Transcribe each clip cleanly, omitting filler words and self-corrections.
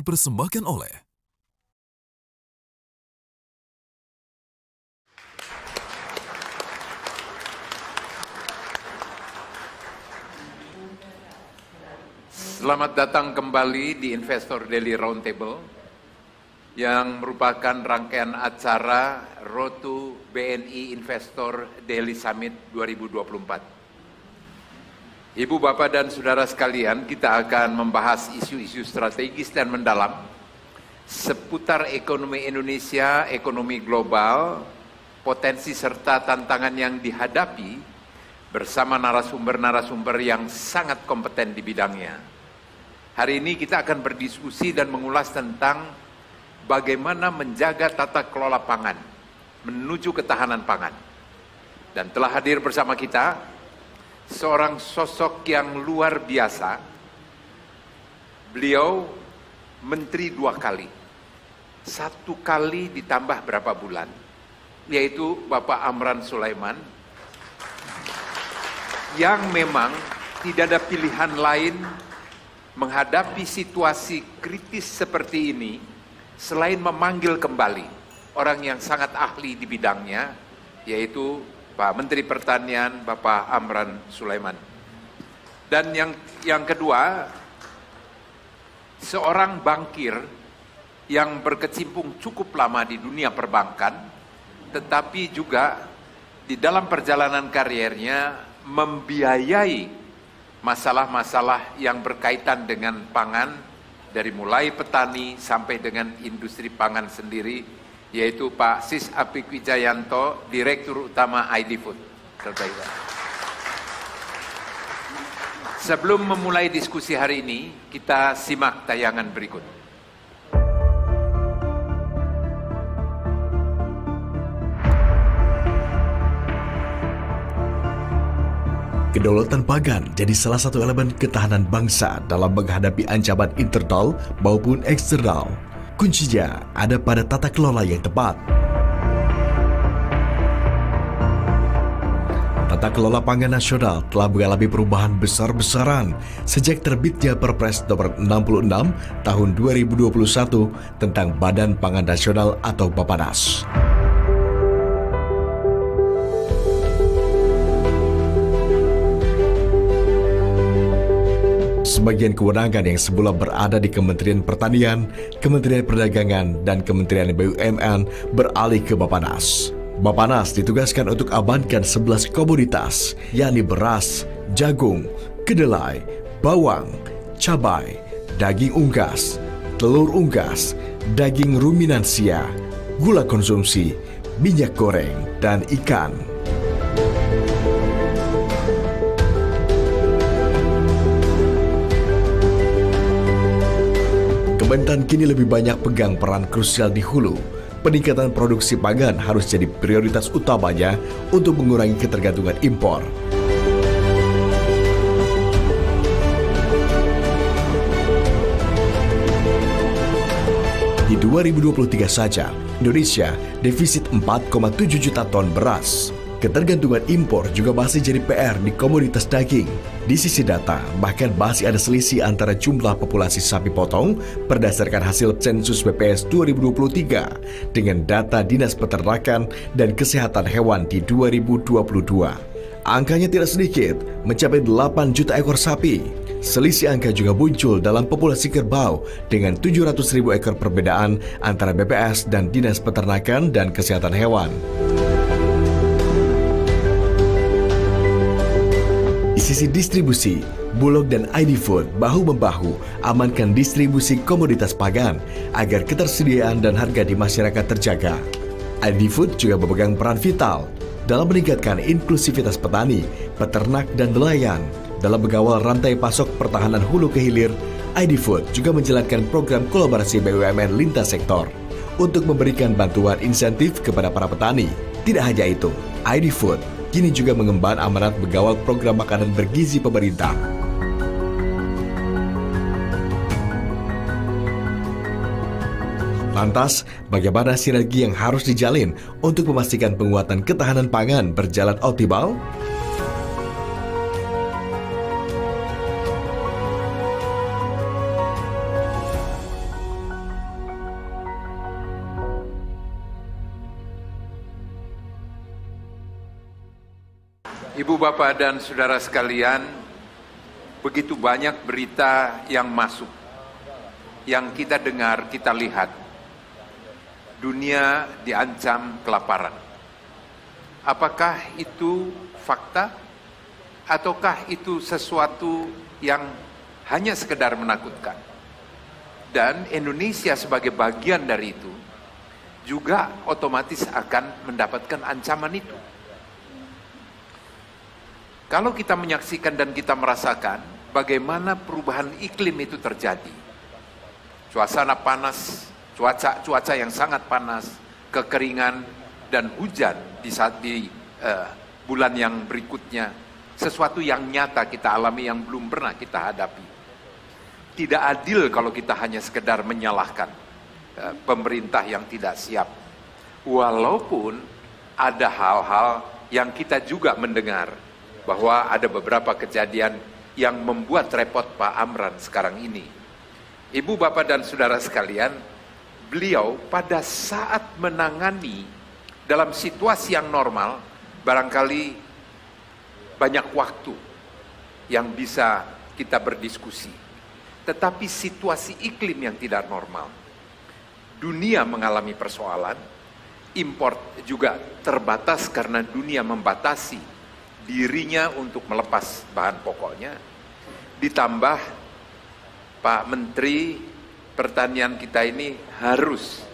dipersembahkan oleh Selamat datang kembali di Investor Daily Roundtable yang merupakan rangkaian acara Road to BNI Investor Daily Summit 2024. Ibu, Bapak, dan Saudara sekalian, kita akan membahas isu-isu strategis dan mendalam seputar ekonomi Indonesia, ekonomi global, potensi serta tantangan yang dihadapi bersama narasumber-narasumber yang sangat kompeten di bidangnya. Hari ini kita akan berdiskusi dan mengulas tentang bagaimana menjaga tata kelola pangan menuju ketahanan pangan. Dan telah hadir bersama kita seorang sosok yang luar biasa. Beliau menteri 2 kali. 1 kali ditambah berapa bulan, yaitu Bapak Amran Sulaiman, yang memang tidak ada pilihan lain menghadapi situasi kritis seperti ini selain memanggil kembali orang yang sangat ahli di bidangnya, yaitu Pak Menteri Pertanian, Bapak Amran Sulaiman. Dan yang kedua, seorang bankir yang berkecimpung cukup lama di dunia perbankan, tetapi juga di dalam perjalanan kariernya membiayai masalah-masalah yang berkaitan dengan pangan, dari mulai petani sampai dengan industri pangan sendiri, yaitu Pak Sis Apik Wijayanto, Direktur Utama ID Food. Sebelum memulai diskusi hari ini, kita simak tayangan berikut. Kedaulatan pangan jadi salah satu elemen ketahanan bangsa dalam menghadapi ancaman internal maupun eksternal. Kuncinya ada pada tata kelola yang tepat. Tata kelola pangan nasional telah mengalami perubahan besar-besaran sejak terbitnya Perpres nomor 66 tahun 2021 tentang Badan Pangan Nasional atau Bappenas. Sebagian kewenangan yang semula berada di Kementerian Pertanian, Kementerian Perdagangan, dan Kementerian BUMN beralih ke Bappenas. Bappenas ditugaskan untuk amankan 11 komoditas, yakni beras, jagung, kedelai, bawang, cabai, daging unggas, telur unggas, daging ruminansia, gula konsumsi, minyak goreng, dan ikan. Kementan kini lebih banyak pegang peran krusial di hulu. Peningkatan produksi pangan harus jadi prioritas utamanya untuk mengurangi ketergantungan impor. Di 2023 saja, Indonesia defisit 4,7 juta ton beras. Ketergantungan impor juga masih jadi PR di komoditas daging. Di sisi data, bahkan masih ada selisih antara jumlah populasi sapi potong berdasarkan hasil sensus BPS 2023 dengan data Dinas Peternakan dan Kesehatan Hewan di 2022. Angkanya tidak sedikit, mencapai 8 juta ekor sapi. Selisih angka juga muncul dalam populasi kerbau dengan 700.000 ekor perbedaan antara BPS dan Dinas Peternakan dan Kesehatan Hewan. Di sisi distribusi, Bulog dan ID Food bahu-membahu amankan distribusi komoditas pangan agar ketersediaan dan harga di masyarakat terjaga. ID Food juga memegang peran vital dalam meningkatkan inklusivitas petani, peternak, dan nelayan. Dalam mengawal rantai pasok pertahanan hulu ke hilir, ID Food juga menjalankan program kolaborasi BUMN lintas sektor untuk memberikan bantuan insentif kepada para petani. Tidak hanya itu, ID Food kini juga mengemban amanat mengawal program makanan bergizi pemerintah. Lantas, bagaimana sinergi yang harus dijalin untuk memastikan penguatan ketahanan pangan berjalan optimal? Ibu, Bapak, dan saudara sekalian, begitu banyak berita yang masuk, yang kita dengar, kita lihat. Dunia diancam kelaparan. Apakah itu fakta? Ataukah itu sesuatu yang hanya sekedar menakutkan? Dan Indonesia sebagai bagian dari itu juga otomatis akan mendapatkan ancaman itu. Kalau kita menyaksikan dan kita merasakan bagaimana perubahan iklim itu terjadi, suasana panas, cuaca yang sangat panas, kekeringan dan hujan di bulan yang berikutnya, sesuatu yang nyata kita alami yang belum pernah kita hadapi. Tidak adil kalau kita hanya sekedar menyalahkan pemerintah yang tidak siap. Walaupun ada hal-hal yang kita juga mendengar bahwa ada beberapa kejadian yang membuat repot Pak Amran sekarang ini. Ibu, Bapak, dan saudara sekalian, beliau pada saat menangani dalam situasi yang normal, barangkali banyak waktu yang bisa kita berdiskusi. Tetapi situasi iklim yang tidak normal, dunia mengalami persoalan, import juga terbatas karena dunia membatasi dirinya untuk melepas bahan pokoknya. Ditambah Pak Menteri Pertanian kita ini harus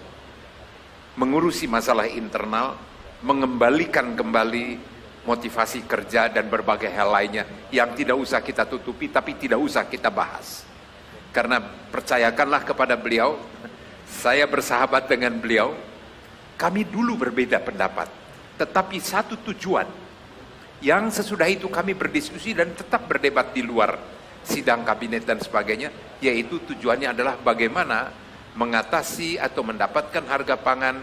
mengurusi masalah internal, mengembalikan kembali motivasi kerja dan berbagai hal lainnya yang tidak usah kita tutupi tapi tidak usah kita bahas. Karena percayakanlah kepada beliau, saya bersahabat dengan beliau, kami dulu berbeda pendapat, tetapi satu tujuan, yang sesudah itu kami berdiskusi dan tetap berdebat di luar sidang kabinet dan sebagainya, yaitu tujuannya adalah bagaimana mengatasi atau mendapatkan harga pangan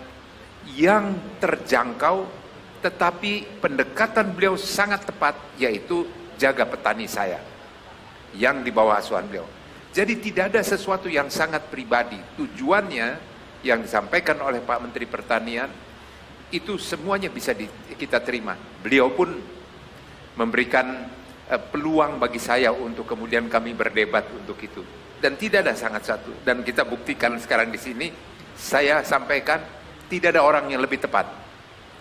yang terjangkau, tetapi pendekatan beliau sangat tepat, yaitu jaga petani saya, yang di bawah asuhan beliau. Jadi tidak ada sesuatu yang sangat pribadi. Tujuannya yang disampaikan oleh Pak Menteri Pertanian itu semuanya bisa kita terima. Beliau pun memberikan peluang bagi saya untuk kemudian kami berdebat untuk itu. Dan tidak ada sangat satu. Dan kita buktikan sekarang di sini, saya sampaikan tidak ada orang yang lebih tepat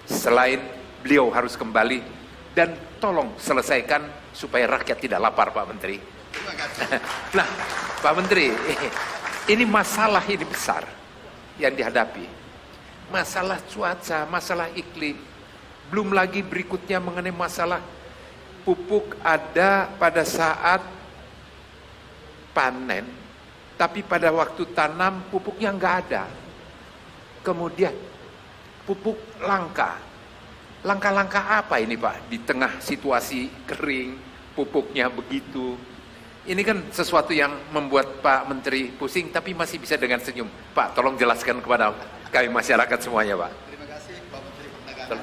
selain beliau harus kembali dan tolong selesaikan supaya rakyat tidak lapar, Pak Menteri. Nah, Pak Menteri, ini masalah ini besar yang dihadapi. Masalah cuaca, masalah iklim. Belum lagi berikutnya mengenai masalah pupuk ada pada saat panen, tapi pada waktu tanam pupuknya nggak ada. Kemudian pupuk langka. Langkah-langkah apa ini Pak? Di tengah situasi kering, pupuknya begitu. Ini kan sesuatu yang membuat Pak Menteri pusing, tapi masih bisa dengan senyum. Pak, tolong jelaskan kepada kami masyarakat semuanya, Pak. Terima kasih Pak Menteri Perdagangan.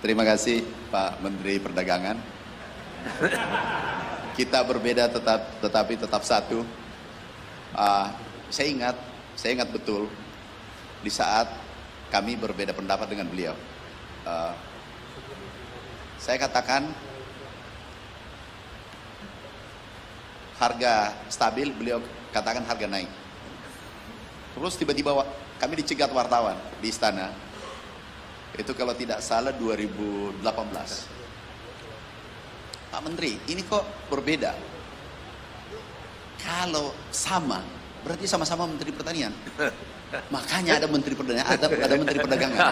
Terima kasih Pak Menteri Perdagangan. Kita berbeda tetapi tetap satu. Saya ingat betul di saat kami berbeda pendapat dengan beliau. Saya katakan harga stabil, beliau katakan harga naik. Terus tiba-tiba kami dicegat wartawan di istana. Itu kalau tidak salah 2018. Pak Menteri, ini kok berbeda? Kalau sama, berarti sama-sama Menteri Pertanian. Makanya ada Menteri Pertanian, ada Menteri Perdagangan.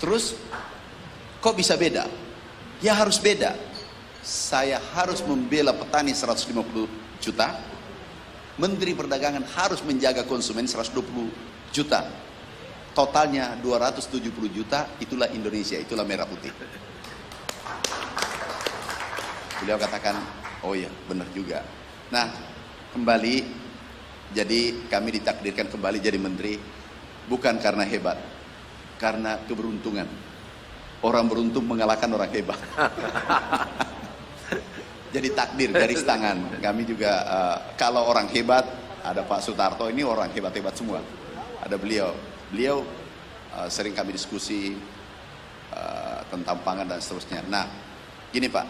Terus kok bisa beda? Ya harus beda. Saya harus membela petani 150 juta, Menteri Perdagangan harus menjaga konsumen 120 juta. Totalnya 270 juta, itulah Indonesia, itulah merah putih. Beliau katakan, oh iya benar juga. Nah, kembali, jadi kami ditakdirkan kembali jadi menteri, bukan karena hebat, karena keberuntungan. Orang beruntung mengalahkan orang hebat. Jadi takdir, garis tangan. Kami juga kalau orang hebat, ada Pak Sutarto, ini orang hebat-hebat semua. Ada beliau sering kami diskusi, tentang pangan dan seterusnya. Nah, gini Pak,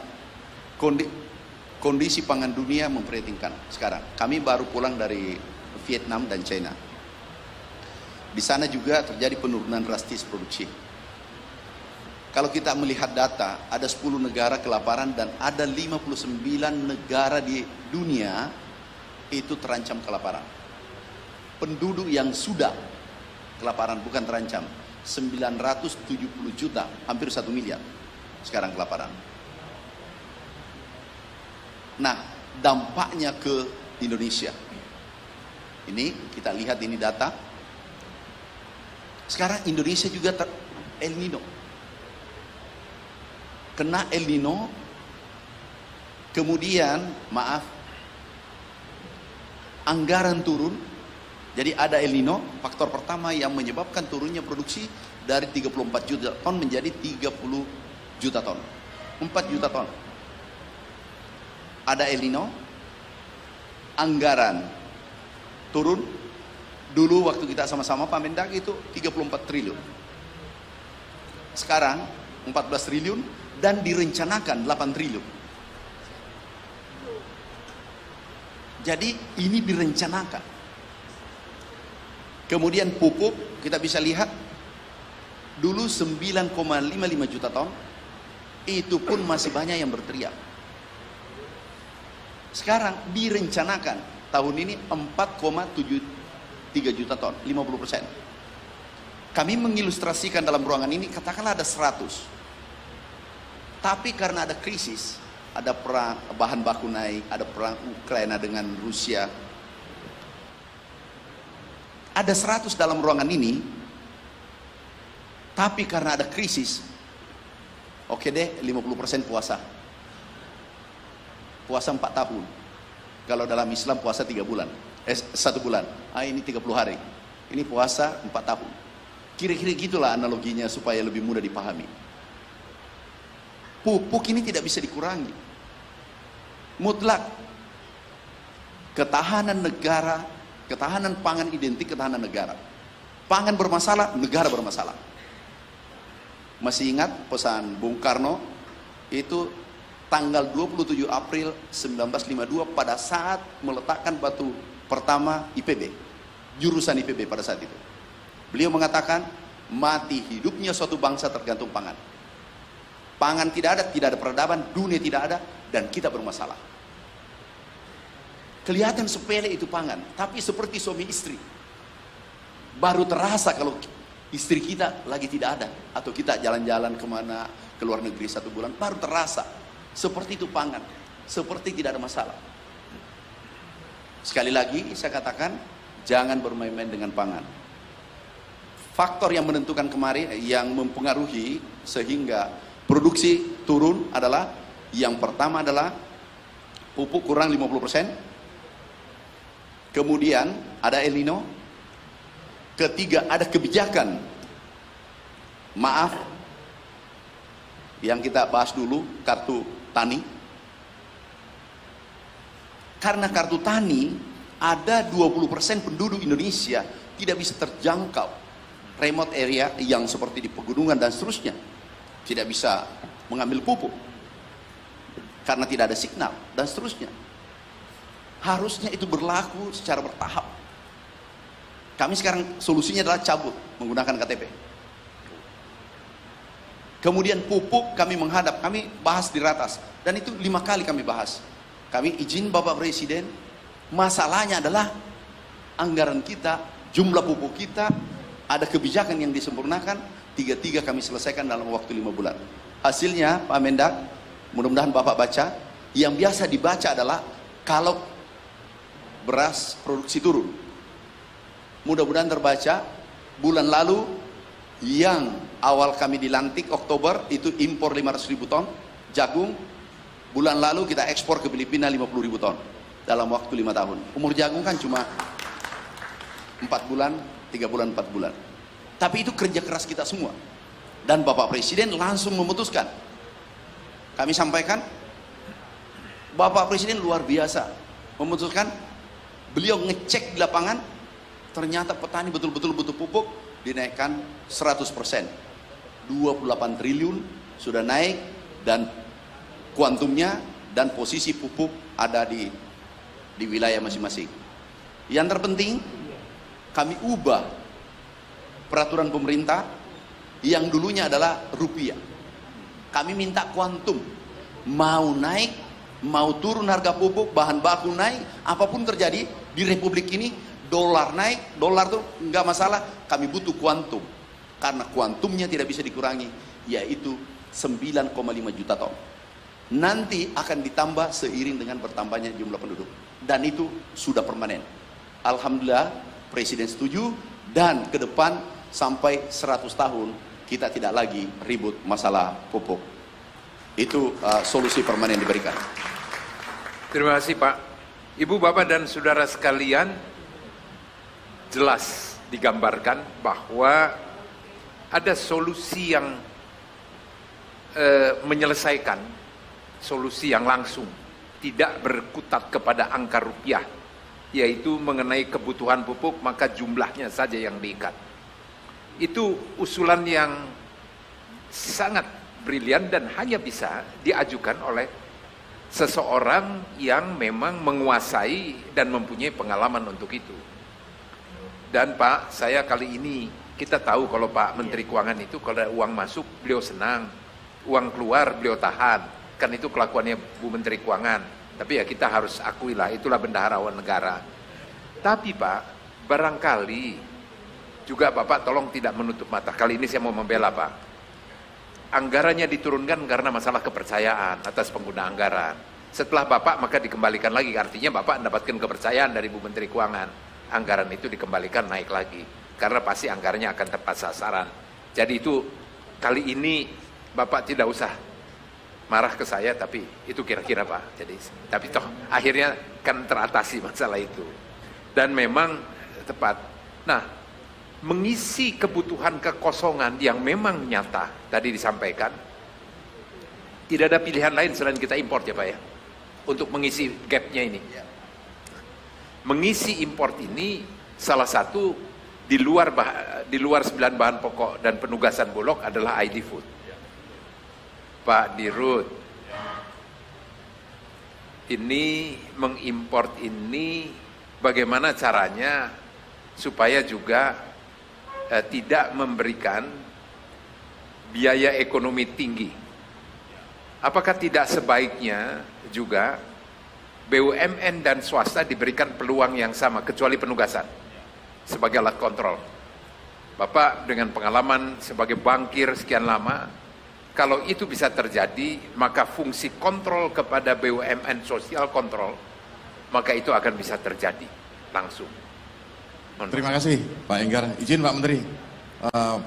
kondisi pangan dunia memprihatinkan sekarang. Kami baru pulang dari Vietnam dan China. Di sana juga terjadi penurunan drastis produksi. Kalau kita melihat data, ada 10 negara kelaparan dan ada 59 negara di dunia itu terancam kelaparan. Penduduk yang sudah kelaparan, bukan terancam, 970 juta, hampir 1 miliar sekarang kelaparan. Nah, dampaknya ke Indonesia. Ini kita lihat ini data. Sekarang Indonesia juga El Nino. Kena El Nino, kemudian anggaran turun. Jadi ada El Nino, faktor pertama yang menyebabkan turunnya produksi dari 34 juta ton menjadi 30 juta ton. 4 juta ton. Ada El Nino, anggaran turun. Dulu waktu kita sama-sama Pak Mendag itu 34 triliun. Sekarang 14 triliun dan direncanakan 8 triliun. Jadi ini direncanakan. Kemudian pupuk kita bisa lihat dulu 9,55 juta ton, itu pun masih banyak yang berteriak. Sekarang direncanakan tahun ini 4,73 juta ton, 50%. Kami mengilustrasikan dalam ruangan ini, katakanlah ada 100. Tapi karena ada krisis, ada perang, bahan baku naik, ada perang Ukraina dengan Rusia. Ada 100 dalam ruangan ini, tapi karena ada krisis, oke deh 50% puasa. Puasa 4 tahun. Kalau dalam Islam puasa 3 bulan. 1 bulan. Ini 30 hari. Ini puasa 4 tahun. Kira-kira gitulah analoginya supaya lebih mudah dipahami. Pupuk ini tidak bisa dikurangi. Mutlak. Ketahanan negara, ketahanan pangan identik ketahanan negara. Pangan bermasalah, negara bermasalah. Masih ingat pesan Bung Karno itu tanggal 27 April 1952 pada saat meletakkan batu pertama IPB, jurusan IPB pada saat itu. Beliau mengatakan mati hidupnya suatu bangsa tergantung pangan. Pangan tidak ada peradaban, dunia tidak ada, dan kita bermasalah. Kelihatan sepele itu pangan, tapi seperti suami istri. Baru terasa kalau istri kita lagi tidak ada, atau kita jalan-jalan kemana, ke luar negeri 1 bulan, baru terasa. Seperti itu pangan, seperti tidak ada masalah. Sekali lagi saya katakan, jangan bermain-main dengan pangan. Faktor yang menentukan kemarin, yang mempengaruhi sehingga produksi turun adalah, yang pertama adalah pupuk kurang 50%. Kemudian ada El Nino. Ketiga, ada kebijakan. Yang kita bahas dulu, kartu tani. Karena kartu tani, ada 20% penduduk Indonesia tidak bisa terjangkau. Remote area yang seperti di pegunungan dan seterusnya. Tidak bisa mengambil pupuk. Karena tidak ada signal dan seterusnya. Harusnya itu berlaku secara bertahap. Kami sekarang solusinya adalah cabut menggunakan KTP. Kemudian pupuk kami menghadap, kami bahas di ratas. Dan itu 5 kali kami bahas. Kami izin Bapak Presiden, masalahnya adalah anggaran kita, jumlah pupuk kita, ada kebijakan yang disempurnakan, 3 kami selesaikan dalam waktu 5 bulan. Hasilnya Pak Mendak, mudah-mudahan Bapak baca, yang biasa dibaca adalah kalau beras produksi turun. Mudah-mudahan terbaca, bulan lalu yang awal kami dilantik Oktober itu impor 500.000 ton jagung, bulan lalu kita ekspor ke Filipina 50.000 ton dalam waktu 5 tahun. Umur jagung kan cuma 4 bulan, 3 bulan, 4 bulan. Tapi itu kerja keras kita semua. Dan Bapak Presiden langsung memutuskan. Kami sampaikan, Bapak Presiden luar biasa memutuskan. Beliau ngecek di lapangan, ternyata petani betul-betul butuh pupuk, dinaikkan 100%. 28 triliun sudah naik dan kuantumnya dan posisi pupuk ada di wilayah masing-masing. Yang terpenting, kami ubah peraturan pemerintah yang dulunya adalah rupiah. Kami minta kuantum, mau naik, mau turun harga pupuk, bahan baku naik, apapun terjadi di Republik ini, dolar naik, dolar tuh nggak masalah, kami butuh kuantum. Karena kuantumnya tidak bisa dikurangi, yaitu 9,5 juta ton. Nanti akan ditambah seiring dengan bertambahnya jumlah penduduk. Dan itu sudah permanen. Alhamdulillah, Presiden setuju, dan ke depan sampai 100 tahun, kita tidak lagi ribut masalah pupuk. Itu solusi permanen diberikan. Terima kasih Pak. Ibu, Bapak, dan saudara sekalian, jelas digambarkan bahwa ada solusi yang menyelesaikan, solusi yang langsung, tidak berkutat kepada angka rupiah, yaitu mengenai kebutuhan pupuk, maka jumlahnya saja yang diikat. Itu usulan yang sangat brilian dan hanya bisa diajukan oleh seseorang yang memang menguasai dan mempunyai pengalaman untuk itu. Dan Pak, saya kali ini, kita tahu kalau Pak Menteri Keuangan itu kalau ada uang masuk beliau senang, uang keluar beliau tahan, kan itu kelakuannya Bu Menteri Keuangan. Tapi ya kita harus akuilah, itulah bendaharawan negara. Tapi Pak, barangkali juga Bapak tolong tidak menutup mata. Kali ini saya mau membela Pak. Anggarannya diturunkan karena masalah kepercayaan atas pengguna anggaran. Setelah Bapak maka dikembalikan lagi. Artinya Bapak mendapatkan kepercayaan dari Bu Menteri Keuangan. Anggaran itu dikembalikan naik lagi. Karena pasti anggarannya akan tepat sasaran. Jadi itu kali ini Bapak tidak usah marah ke saya, tapi itu kira-kira Pak. Jadi tapi toh akhirnya kan teratasi masalah itu. Dan memang tepat. Nah, mengisi kebutuhan kekosongan yang memang nyata tadi disampaikan, tidak ada pilihan lain selain kita import ya Pak ya, untuk mengisi gapnya ini. Mengisi import ini salah satu di luar 9 bahan pokok dan penugasan Bulog adalah ID Food. Pak Dirut, ini mengimport ini bagaimana caranya supaya juga tidak memberikan biaya ekonomi tinggi. Apakah tidak sebaiknya juga BUMN dan swasta diberikan peluang yang sama kecuali penugasan sebagai alat kontrol? Bapak dengan pengalaman sebagai bankir sekian lama, kalau itu bisa terjadi, maka fungsi kontrol kepada BUMN, sosial kontrol, maka itu akan bisa terjadi langsung. Terima kasih Pak Enggar. Izin Pak Menteri,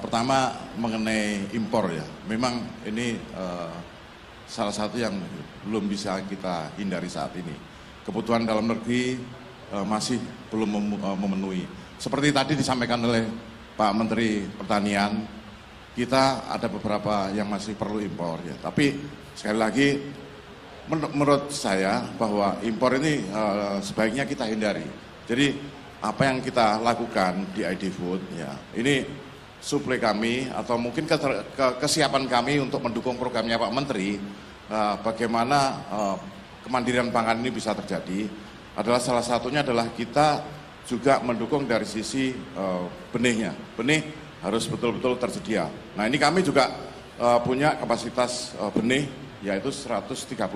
pertama mengenai impor ya, memang ini salah satu yang belum bisa kita hindari saat ini. Kebutuhan dalam negeri masih belum memenuhi. Seperti tadi disampaikan oleh Pak Menteri Pertanian, kita ada beberapa yang masih perlu impor ya. Tapi sekali lagi menurut saya bahwa impor ini sebaiknya kita hindari. Jadi apa yang kita lakukan di ID Food ya, ini suplai kami atau mungkin kesiapan kami untuk mendukung programnya Pak Menteri, bagaimana kemandirian pangan ini bisa terjadi, adalah salah satunya adalah kita juga mendukung dari sisi benihnya. Benih harus betul-betul tersedia. Nah ini kami juga punya kapasitas benih yaitu 136.000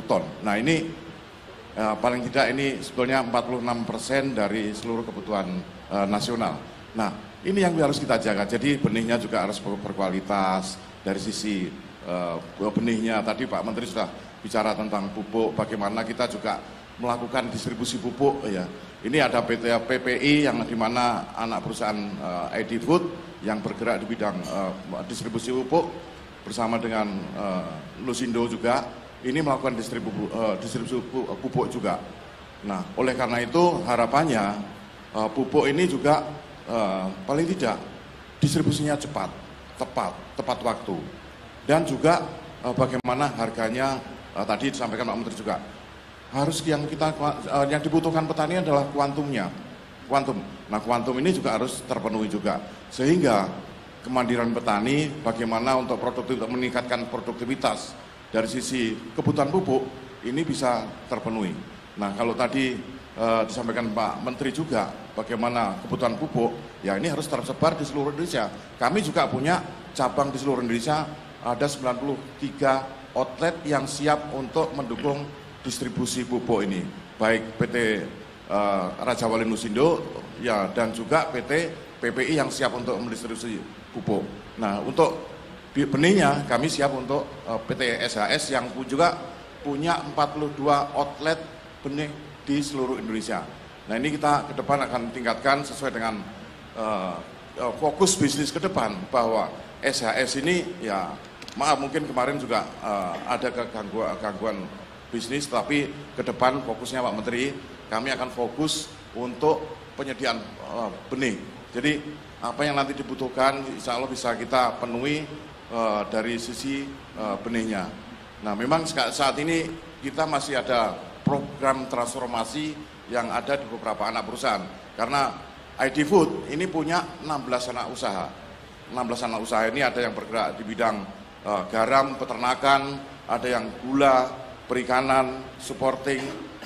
ton. Nah ini paling tidak ini sebetulnya 46% dari seluruh kebutuhan nasional. Nah ini yang harus kita jaga. Jadi benihnya juga harus berkualitas. Dari sisi benihnya tadi Pak Menteri sudah bicara tentang pupuk. Bagaimana kita juga melakukan distribusi pupuk ya. Ini ada PT PPI yang dimana anak perusahaan ID Food yang bergerak di bidang distribusi pupuk bersama dengan Lusindo juga. Ini melakukan distribusi pupuk juga. Nah, oleh karena itu harapannya pupuk ini juga paling tidak distribusinya cepat, tepat waktu. Dan juga bagaimana harganya tadi disampaikan Pak Menteri juga. Harus yang dibutuhkan petani adalah kuantumnya. Kuantum. Nah, kuantum ini juga harus terpenuhi juga. Sehingga kemandirian petani, bagaimana untuk meningkatkan produktivitas dari sisi kebutuhan pupuk ini bisa terpenuhi. Nah, kalau tadi disampaikan Pak Menteri juga bagaimana kebutuhan pupuk, ya ini harus tersebar di seluruh Indonesia. Kami juga punya cabang di seluruh Indonesia, ada 93 outlet yang siap untuk mendukung distribusi pupuk ini, baik PT Raja Wali Nusindo ya, dan juga PT PPI yang siap untuk mendistribusi pupuk. Nah, untuk benihnya kami siap untuk PT SHS yang juga punya 42 outlet benih di seluruh Indonesia. Nah, ini kita ke depan akan tingkatkan sesuai dengan fokus bisnis ke depan, bahwa SHS ini ya maaf mungkin kemarin juga ada gangguan bisnis, tapi ke depan fokusnya Pak Menteri, kami akan fokus untuk penyediaan benih. Jadi apa yang nanti dibutuhkan insya Allah bisa kita penuhi dari sisi benihnya. Nah, memang saat ini kita masih ada program transformasi yang ada di beberapa anak perusahaan, karena ID Food ini punya 16 anak usaha. 16 anak usaha ini ada yang bergerak di bidang garam, peternakan, ada yang gula, perikanan, supporting,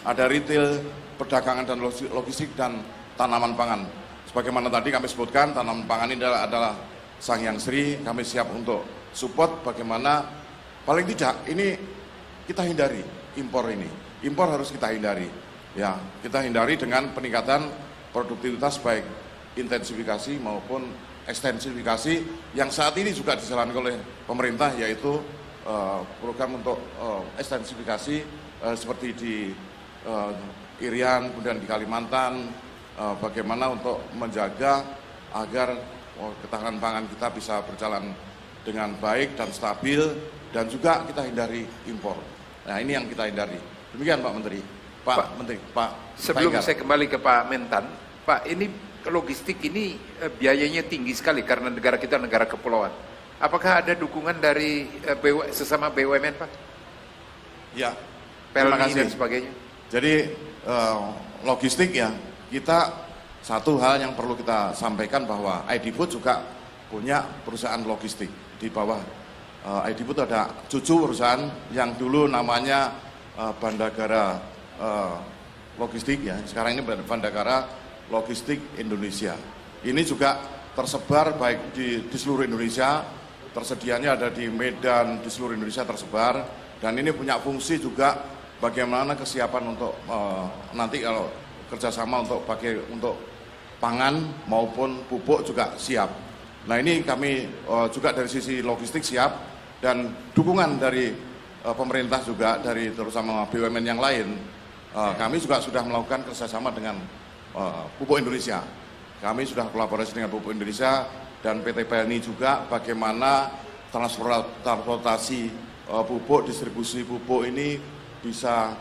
ada retail, perdagangan dan logistik, dan tanaman pangan. Sebagaimana tadi kami sebutkan, tanaman pangan ini adalah Sangyang Sri, kami siap untuk support bagaimana paling tidak ini kita hindari impor ini. Impor harus kita hindari. Ya, kita hindari dengan peningkatan produktivitas baik intensifikasi maupun ekstensifikasi yang saat ini juga dijalankan oleh pemerintah, yaitu program untuk ekstensifikasi seperti di Irian, kemudian di Kalimantan, bagaimana untuk menjaga agar ketahanan pangan kita bisa berjalan dengan baik dan stabil, dan juga kita hindari impor. Nah, ini yang kita hindari. Demikian Pak Menteri. Pak Menteri, Pak. Sebelum saya kembali ke Pak Mentan, Pak, ini logistik ini biayanya tinggi sekali karena negara kita negara kepulauan. Apakah ada dukungan dari sesama BUMN, Pak? Ya, terima kasih dan sebagainya. Jadi logistik ya, kita satu hal yang perlu kita sampaikan bahwa ID Food juga punya perusahaan logistik di bawah. ID Food ada cucu perusahaan yang dulu namanya Bandagara Logistik ya, sekarang ini Bandagara Logistik Indonesia. Ini juga tersebar baik di seluruh Indonesia, tersedianya ada di Medan, di seluruh Indonesia tersebar, dan ini punya fungsi juga bagaimana kesiapan untuk nanti kalau kerjasama untuk pangan maupun pupuk juga siap. Nah, ini kami juga dari sisi logistik siap, dan dukungan dari pemerintah juga, dari terutama BUMN yang lain. Kami juga sudah melakukan kerjasama dengan Pupuk Indonesia. Kami sudah kolaborasi dengan Pupuk Indonesia dan PT PLNI juga, bagaimana transportasi pupuk, distribusi pupuk ini bisa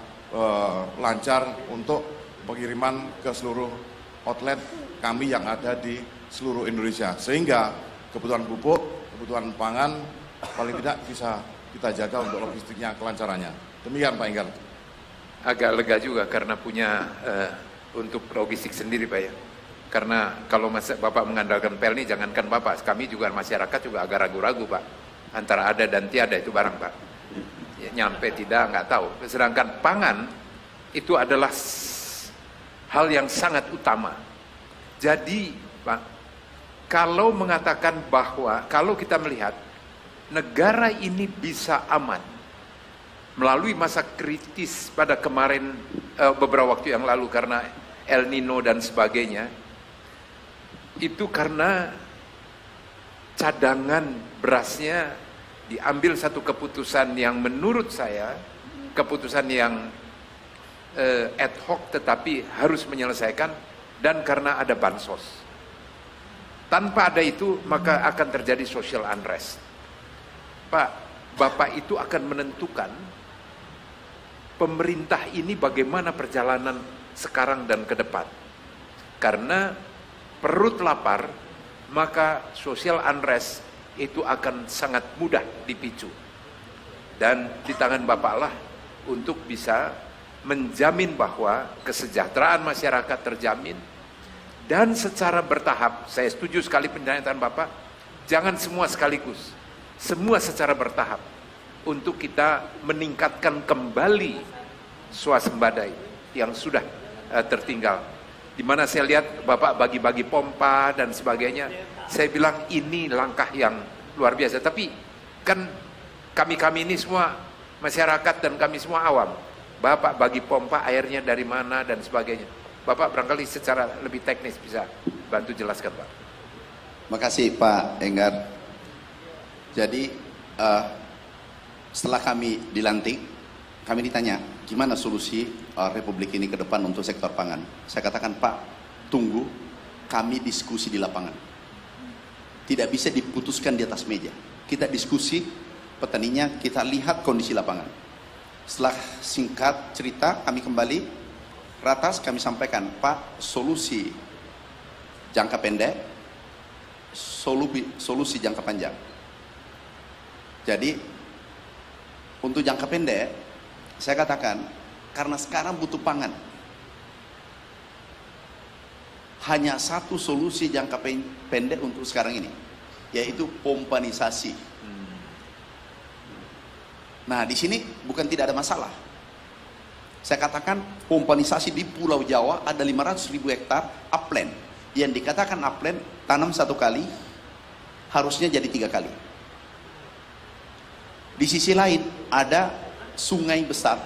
lancar untuk pengiriman ke seluruh outlet kami yang ada di seluruh Indonesia, sehingga kebutuhan pupuk, kebutuhan pangan paling tidak bisa kita jaga untuk logistiknya, kelancarannya. Demikian Pak Enggar. Agak lega juga karena punya untuk logistik sendiri, Pak ya. Karena kalau Bapak mengandalkan PLNI, jangankan Bapak, kami juga masyarakat juga agak ragu-ragu, Pak. Antara ada dan tiada itu barang, Pak. Ya, nyampe tidak, nggak tahu. Sedangkan pangan itu adalah hal yang sangat utama. Jadi, Pak, kalau mengatakan bahwa kalau kita melihat negara ini bisa aman melalui masa kritis pada kemarin beberapa waktu yang lalu karena El Nino dan sebagainya, itu karena cadangan berasnya diambil satu keputusan yang menurut saya keputusan yang ad hoc tetapi harus menyelesaikan, dan karena ada bansos. Tanpa ada itu maka akan terjadi social unrest. Pak, Bapak itu akan menentukan pemerintah ini bagaimana perjalanan sekarang dan ke depan. Karena perut lapar, maka social unrest itu akan sangat mudah dipicu. Dan di tangan Bapak lah untuk bisa menjamin bahwa kesejahteraan masyarakat terjamin, dan secara bertahap, saya setuju sekali pernyataan Bapak, Jangan semua sekaligus, semua secara bertahap untuk kita meningkatkan kembali swasembada yang sudah tertinggal. Di mana saya lihat Bapak bagi-bagi pompa dan sebagainya, saya bilang ini langkah yang luar biasa. Tapi kan kami ini semua masyarakat dan kami semua awam. Bapak bagi pompa airnya dari mana dan sebagainya. Bapak barangkali secara lebih teknis bisa bantu jelaskan, Pak. Makasih Pak Enggar. Jadi setelah kami dilantik, kami ditanya gimana solusi Republik ini ke depan untuk sektor pangan. Saya katakan, Pak, tunggu kami diskusi di lapangan. Tidak bisa diputuskan di atas meja. Kita diskusi petaninya, kita lihat kondisi lapangan. Setelah singkat cerita, kami kembali ratas, kami sampaikan, Pak, solusi jangka pendek, solusi jangka panjang. Jadi untuk jangka pendek, saya katakan karena sekarang butuh pangan, hanya satu solusi jangka pendek untuk sekarang ini, yaitu pompanisasi. Nah, di sini bukan tidak ada masalah. Saya katakan pompanisasi di Pulau Jawa ada 500.000 hektar upland. Yang dikatakan upland, tanam 1 kali, harusnya jadi 3 kali. Di sisi lain ada sungai besar,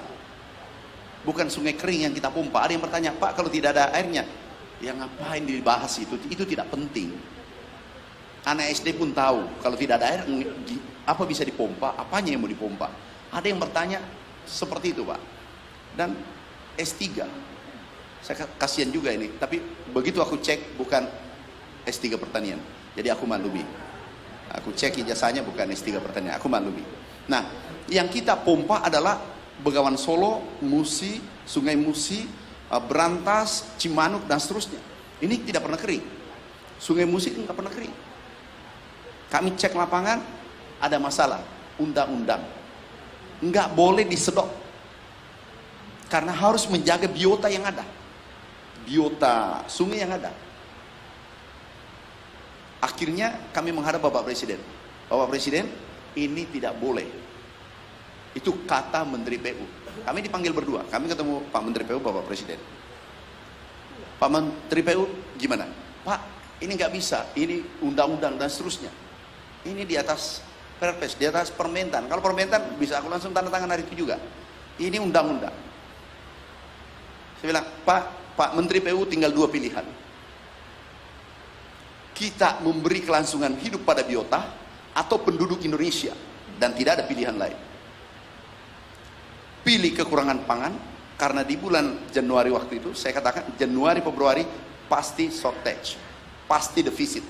bukan sungai kering yang kita pompa. Ada yang bertanya, Pak, kalau tidak ada airnya, ya ngapain dibahas itu tidak penting. Anak SD pun tahu, kalau tidak ada air, apa bisa dipompa, apanya yang mau dipompa. Ada yang bertanya seperti itu, Pak. Dan S3, saya kasihan juga ini, tapi begitu aku cek bukan S3 pertanian, jadi aku maklumi. Aku cek ijazahnya bukan S3 pertanian, aku maklumi. Nah, yang kita pompa adalah Begawan Solo, Musi, Sungai Musi, Berantas, Cimanuk, dan seterusnya. Ini tidak pernah kering. Sungai Musi itu tidak pernah kering. Kami cek lapangan, ada masalah. Undang-undang nggak boleh disedot, karena harus menjaga biota yang ada, biota sungai yang ada. Akhirnya kami menghadap Bapak Presiden. Bapak Presiden, ini tidak boleh. Itu kata Menteri PU. Kami dipanggil berdua. Kami ketemu Pak Menteri PU, Bapak Presiden. Pak Menteri PU, gimana? Pak, ini nggak bisa. Ini undang-undang dan seterusnya. Ini di atas Perpres, di atas permentan. Kalau permentan bisa aku langsung tanda tangan hari itu juga. Ini undang-undang. Saya bilang, Pak Menteri PU tinggal 2 pilihan. Kita memberi kelangsungan hidup pada biota atau penduduk Indonesia, dan tidak ada pilihan lain. Pilih kekurangan pangan, karena di bulan Januari waktu itu saya katakan Januari Februari pasti shortage, pasti defisit.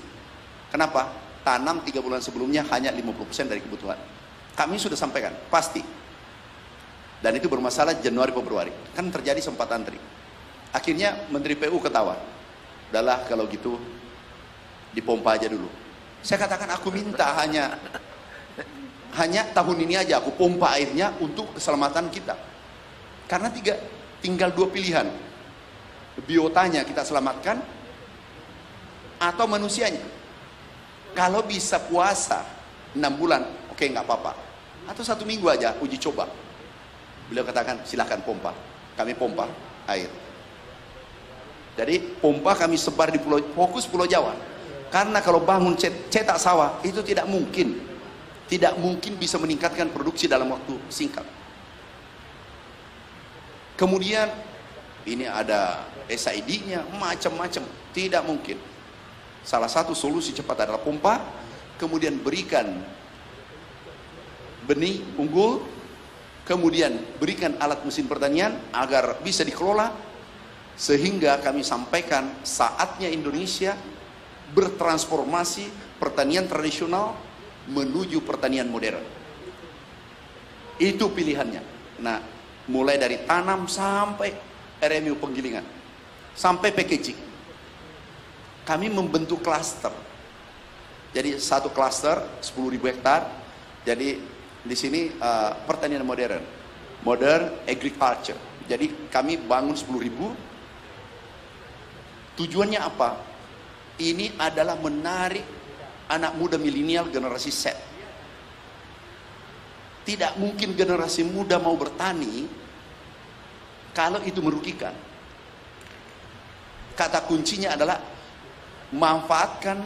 Kenapa? Tanam 3 bulan sebelumnya hanya 50% dari kebutuhan. Kami sudah sampaikan pasti, dan itu bermasalah Januari Februari, kan terjadi sempat antri. Akhirnya Menteri PU ketawa, udahlah kalau gitu dipompa aja dulu. Saya katakan aku minta hanya tahun ini aja aku pompa airnya untuk keselamatan kita, karena tinggal 2 pilihan, biotanya kita selamatkan atau manusianya. Kalau bisa puasa 6 bulan, oke, nggak apa-apa, atau 1 minggu aja uji coba. Beliau katakan silahkan pompa. Kami pompa air. Jadi pompa kami sebar di fokus Pulau Jawa. Karena kalau bangun cetak sawah itu tidak mungkin bisa meningkatkan produksi dalam waktu singkat. Kemudian ini ada SID-nya, macam-macam, tidak mungkin. Salah satu solusi cepat adalah pompa, kemudian berikan benih unggul, kemudian berikan alat mesin pertanian agar bisa dikelola, sehingga kami sampaikan saatnya Indonesia bertransformasi pertanian tradisional menuju pertanian modern. Itu pilihannya. Nah, mulai dari tanam sampai RMU penggilingan, sampai packaging. Kami membentuk klaster. Jadi satu klaster 10.000 hektar. Jadi di sini pertanian modern, modern agriculture. Jadi kami bangun 10.000. Tujuannya apa? Ini adalah menarik anak muda milenial generasi Z. Tidak mungkin generasi muda mau bertani kalau itu merugikan. Kata kuncinya adalah manfaatkan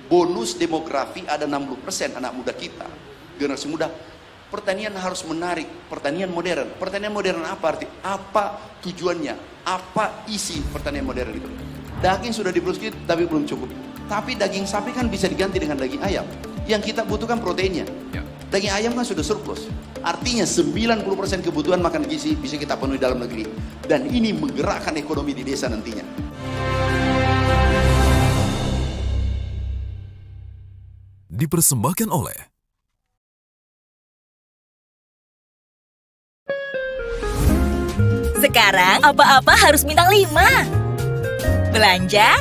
bonus demografi, ada 60% anak muda kita, generasi muda. Pertanian harus menarik, pertanian modern. Pertanian modern apa arti? Apa tujuannya? Apa isi pertanian modern itu? Daging sudah diproduksi tapi belum cukup. Tapi daging sapi kan bisa diganti dengan daging ayam. Yang kita butuhkan proteinnya. Ya. Daging ayam kan sudah surplus. Artinya 90% kebutuhan makan gizi bisa kita penuhi dalam negeri. Dan ini menggerakkan ekonomi di desa nantinya. Dipersembahkan oleh sekarang apa-apa harus bintang 5. Belanja,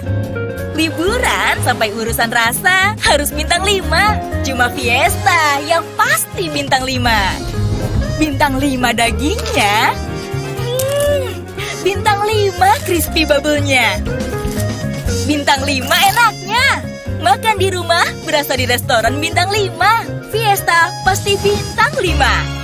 liburan, sampai urusan rasa harus bintang 5. Cuma Fiesta yang pasti bintang 5. Bintang 5 dagingnya, bintang 5 crispy bubble-nya, bintang 5 enaknya. Makan di rumah berasa di restoran bintang 5. Fiesta pasti bintang 5.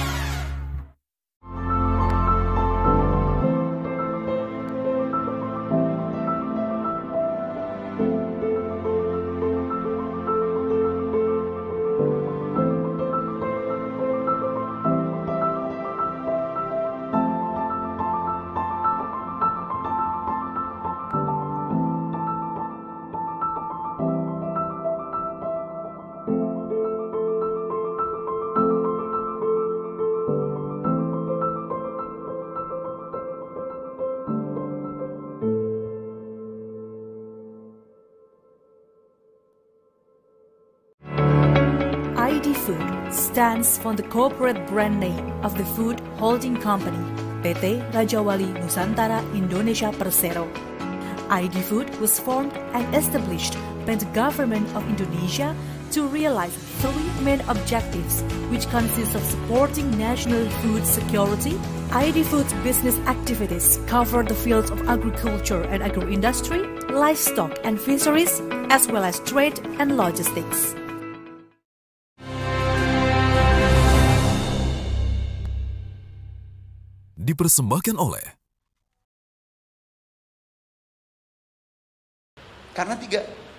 ID Food stands for the corporate brand name of the food holding company, PT Raja Wali Nusantara Indonesia Persero. ID Food was formed and established by the government of Indonesia to realize 3 main objectives, which consist of supporting national food security. ID Food's business activities cover the fields of agriculture and agro-industry, livestock and fisheries, as well as trade and logistics. Dipersembahkan oleh Karena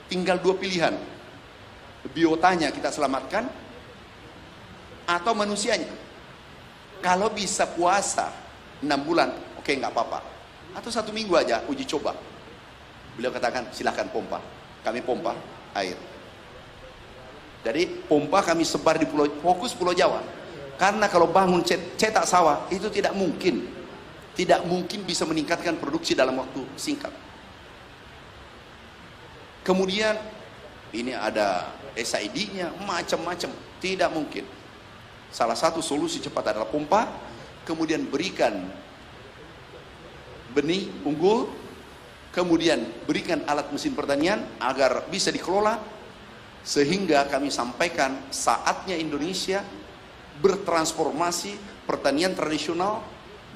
tinggal 2 pilihan. Biotanya kita selamatkan atau manusianya. Kalau bisa puasa 6 bulan, oke, nggak apa-apa. Atau 1 minggu aja uji coba. Beliau katakan silahkan pompa. Kami pompa air. Jadi pompa kami sebar di fokus Pulau Jawa. Karena kalau bangun cetak sawah itu tidak mungkin bisa meningkatkan produksi dalam waktu singkat. Kemudian ini ada SID-nya, macam-macam, tidak mungkin. Salah satu solusi cepat adalah pompa, kemudian berikan benih unggul, kemudian berikan alat mesin pertanian agar bisa dikelola, sehingga kami sampaikan saatnya Indonesia bertransformasi pertanian tradisional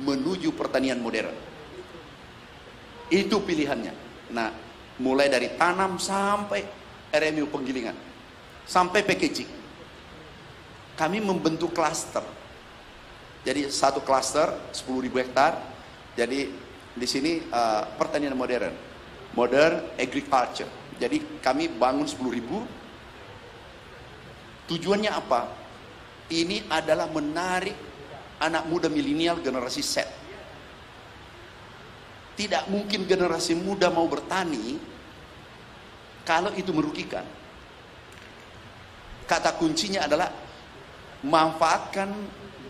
menuju pertanian modern. Itu pilihannya. Nah, mulai dari tanam sampai RMU penggilingan, sampai packaging. Kami membentuk klaster. Jadi satu klaster 10.000 hektar. Jadi di sini pertanian modern, modern agriculture. Jadi kami bangun 10.000. Tujuannya apa? Ini adalah menarik anak muda milenial generasi Z. Tidak mungkin generasi muda mau bertani kalau itu merugikan. Kata kuncinya adalah manfaatkan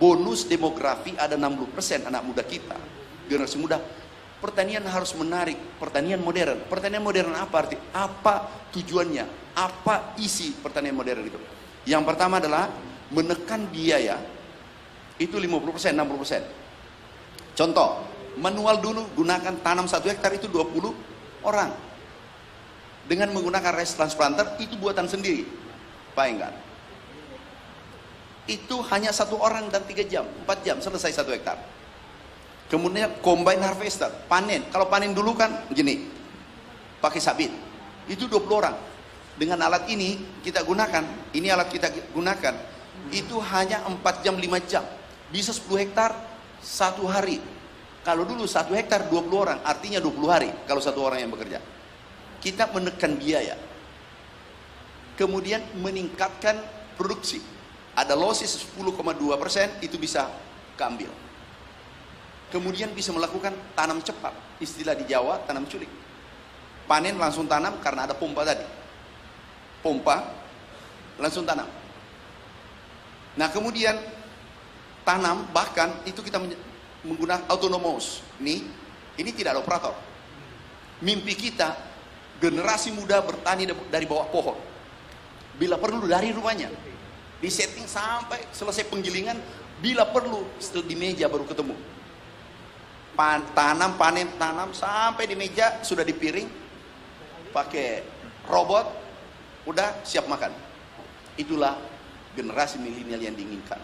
bonus demografi, ada 60% anak muda kita, generasi muda. Pertanian harus menarik, pertanian modern. Pertanian modern apa arti? Apa tujuannya? Apa isi pertanian modern itu? Yang pertama adalah menekan biaya itu 50%, 60%. Contoh, manual dulu gunakan tanam 1 hektar itu 20 orang. Dengan menggunakan rice transplanter itu buatan sendiri, Pak Enggar. Itu hanya 1 orang dan 3 jam, 4 jam selesai 1 hektar. Kemudian combine harvester, panen. Kalau panen dulu kan gini, pakai sabit. Itu 20 orang. Dengan alat ini kita gunakan, ini alat kita gunakan, itu hanya 4 jam 5 jam. Bisa 10 hektar 1 hari. Kalau dulu 1 hektar 20 orang, artinya 20 hari kalau 1 orang yang bekerja. Kita menekan biaya. Kemudian meningkatkan produksi. Ada losis 10,2%, itu bisa keambil. Kemudian bisa melakukan tanam cepat. Istilah di Jawa, tanam culik. Panen langsung tanam karena ada pompa tadi. Pompa, langsung tanam. Nah kemudian tanam, bahkan itu kita menggunakan autonomous. Ini tidak ada operator. Mimpi kita, generasi muda bertani dari bawah pohon. Bila perlu dari rumahnya. Di setting sampai selesai penggilingan, bila perlu di meja baru ketemu. Tanam, panen, tanam, sampai di meja sudah dipiring. Pakai robot. Udah siap makan. Itulah generasi milenial yang diinginkan.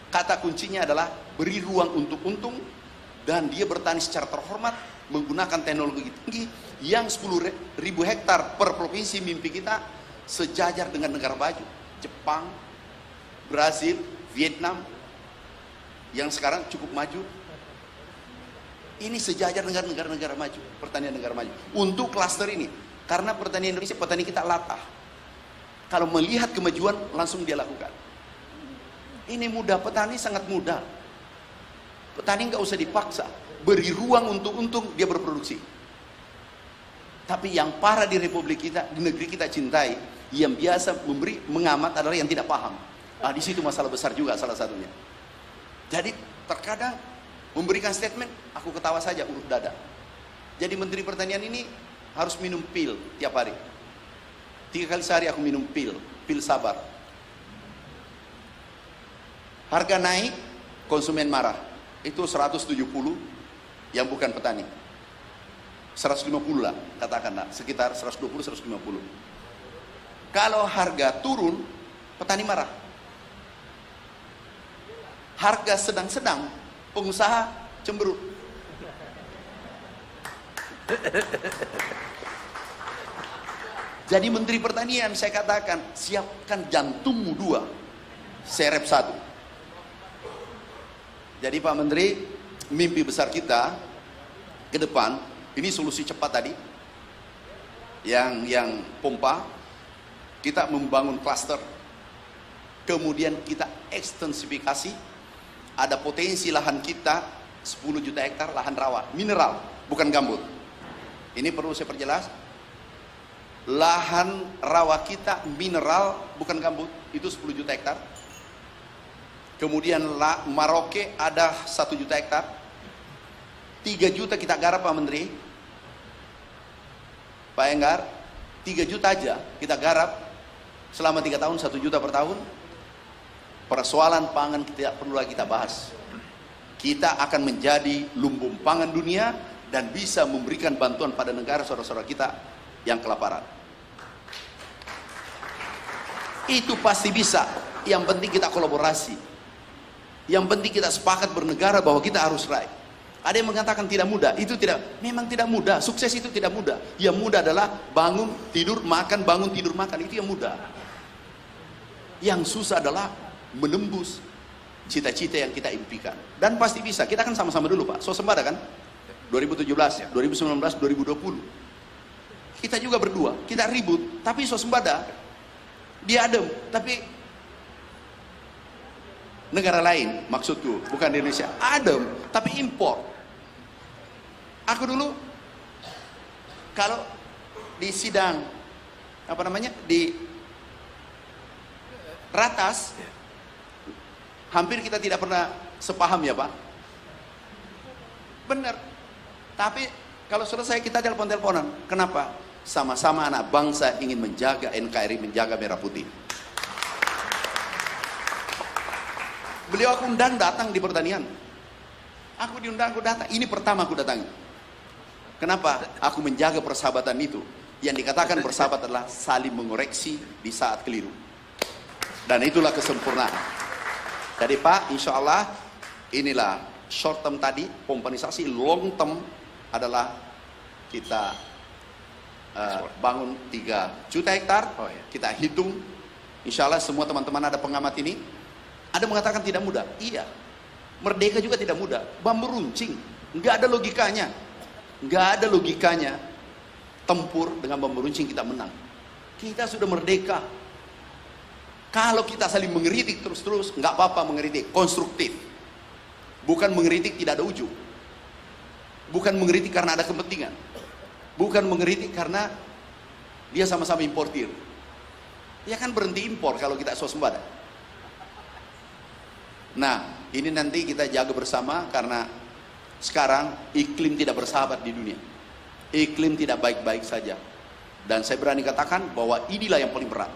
Kata kuncinya adalah beri ruang untuk untung, dan dia bertani secara terhormat menggunakan teknologi tinggi yang 10.000 hektar per provinsi. Mimpi kita sejajar dengan negara maju, Jepang, Brazil, Vietnam, yang sekarang cukup maju. Ini sejajar dengan negara-negara maju, pertanian negara maju. Untuk klaster ini, karena pertanian Indonesia, petani kita latah. Kalau melihat kemajuan, langsung dia lakukan. Ini mudah, petani sangat mudah. Petani nggak usah dipaksa. Beri ruang untuk untung, dia berproduksi. Tapi yang parah di Republik kita, di negeri kita cintai, yang biasa mengamat adalah yang tidak paham. Di situ masalah besar juga salah satunya. Jadi terkadang memberikan statement, aku ketawa saja, urut dada. Jadi Menteri Pertanian ini harus minum pil tiap hari. 3 kali sehari aku minum pil sabar. Harga naik, konsumen marah. Itu 170 yang bukan petani. 150 lah, katakanlah, sekitar 120-150. Kalau harga turun, petani marah. Harga sedang-sedang, pengusaha cemberut. Jadi Menteri Pertanian, saya katakan, siapkan jantungmu 2, serep 1. Jadi Pak Menteri, mimpi besar kita ke depan, ini solusi cepat tadi, yang pompa, kita membangun klaster, kemudian kita ekstensifikasi, ada potensi lahan kita 10 juta hektar lahan rawa, mineral, bukan gambut. Ini perlu saya perjelas, lahan rawa kita mineral bukan gambut, itu 10 juta hektar. Kemudian Maroke ada 1 juta hektar. 3 juta kita garap Pak Menteri, Pak Enggar, 3 juta aja kita garap selama 3 tahun, 1 juta per tahun. Persoalan pangan tidak perlu lagi kita bahas. Kita akan menjadi lumbung pangan dunia dan bisa memberikan bantuan pada negara saudara-saudara kita yang kelaparan. Itu pasti bisa. Yang penting kita kolaborasi. Yang penting kita sepakat bernegara bahwa kita harus raih. Ada yang mengatakan tidak mudah. Itu tidak, memang tidak mudah. Sukses itu tidak mudah. Yang mudah adalah bangun, tidur, makan, bangun, tidur, makan. Itu yang mudah. Yang susah adalah menembus cita-cita yang kita impikan. Dan pasti bisa. Kita kan sama-sama dulu Pak. Swasembada kan? 2017, 2019, 2020. Kita juga berdua, kita ribut, tapi swasembada, dia adem, tapi negara lain, maksudku, bukan di Indonesia, adem, tapi impor. Aku dulu, kalau di sidang, di Ratas, hampir kita tidak pernah sepaham ya Pak. Benar. Tapi kalau selesai kita telepon-teleponan. Kenapa? Sama-sama anak bangsa ingin menjaga NKRI, menjaga merah putih. Beliau aku undang datang di pertanian. Aku diundang, aku datang. Ini pertama aku datangi. Kenapa? Aku menjaga persahabatan itu. Yang dikatakan bersahabat adalah saling mengoreksi di saat keliru. Dan itulah kesempurnaan. Jadi Pak, insya Allah inilah short term tadi, pompanisasi, long term adalah kita bangun 3 juta hektar. Kita hitung, insya Allah semua teman-teman ada pengamat ini. Ada mengatakan tidak mudah. Iya, merdeka juga tidak mudah. Bambu runcing, nggak ada logikanya. Nggak ada logikanya tempur dengan bambu runcing kita menang. Kita sudah merdeka. Kalau kita saling mengeritik terus-terus, nggak apa-apa mengeritik, konstruktif. Bukan mengeritik tidak ada ujung. Bukan mengeritik karena ada kepentingan. Bukan mengeritik karena dia sama-sama importir. Ya kan berhenti impor kalau kita swasembada. Nah, ini nanti kita jaga bersama karena sekarang iklim tidak bersahabat di dunia. Iklim tidak baik-baik saja. Dan saya berani katakan bahwa inilah yang paling berat.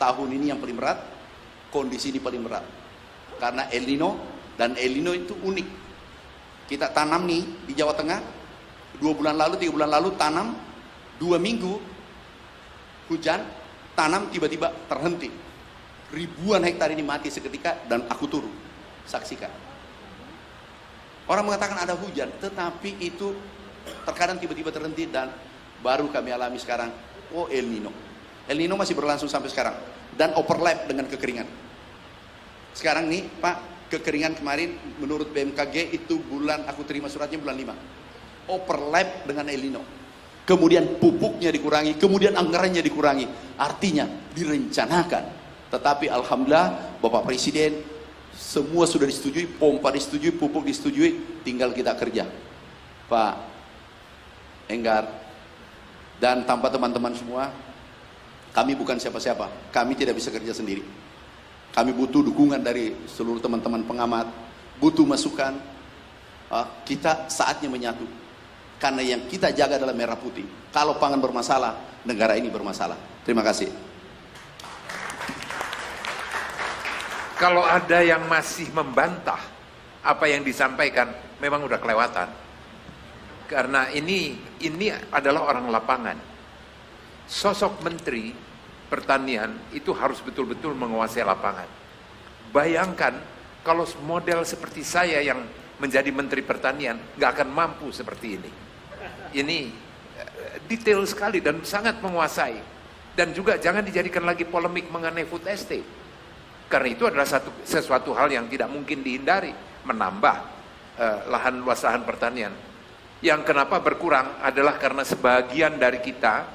Tahun ini yang paling berat, kondisi ini paling berat. Karena El Nino, dan El Nino itu unik. Kita tanam nih di Jawa Tengah, 2 bulan lalu, 3 bulan lalu tanam, 2 minggu hujan, tanam tiba-tiba terhenti. Ribuan hektar ini mati seketika dan aku turun, saksikan. Orang mengatakan ada hujan, tetapi itu terkadang tiba-tiba terhenti dan baru kami alami sekarang, oh El Nino. El Nino masih berlangsung sampai sekarang dan overlap dengan kekeringan. Sekarang nih Pak, kekeringan kemarin menurut BMKG itu bulan, aku terima suratnya bulan 5. Overlap dengan El Nino. Kemudian pupuknya dikurangi, kemudian anggarannya dikurangi. Artinya direncanakan. Tetapi alhamdulillah Bapak Presiden semua sudah disetujui, pompa disetujui, pupuk disetujui, tinggal kita kerja. Pak Enggar dan tanpa teman-teman semua, kami bukan siapa-siapa. Kami tidak bisa kerja sendiri. Kami butuh dukungan dari seluruh teman-teman pengamat, butuh masukan. Kita saatnya menyatu. Karena yang kita jaga adalah merah putih. Kalau pangan bermasalah, negara ini bermasalah. Terima kasih. Kalau ada yang masih membantah apa yang disampaikan, memang udah kelewatan. Karena ini adalah orang lapangan. Sosok menteri pertanian itu harus betul-betul menguasai lapangan. Bayangkan kalau model seperti saya yang menjadi menteri pertanian nggak akan mampu seperti ini. Ini detail sekali dan sangat menguasai. Dan juga jangan dijadikan lagi polemik mengenai food estate. Karena itu adalah sesuatu hal yang tidak mungkin dihindari, menambah luas lahan pertanian. Yang kenapa berkurang adalah karena sebagian dari kita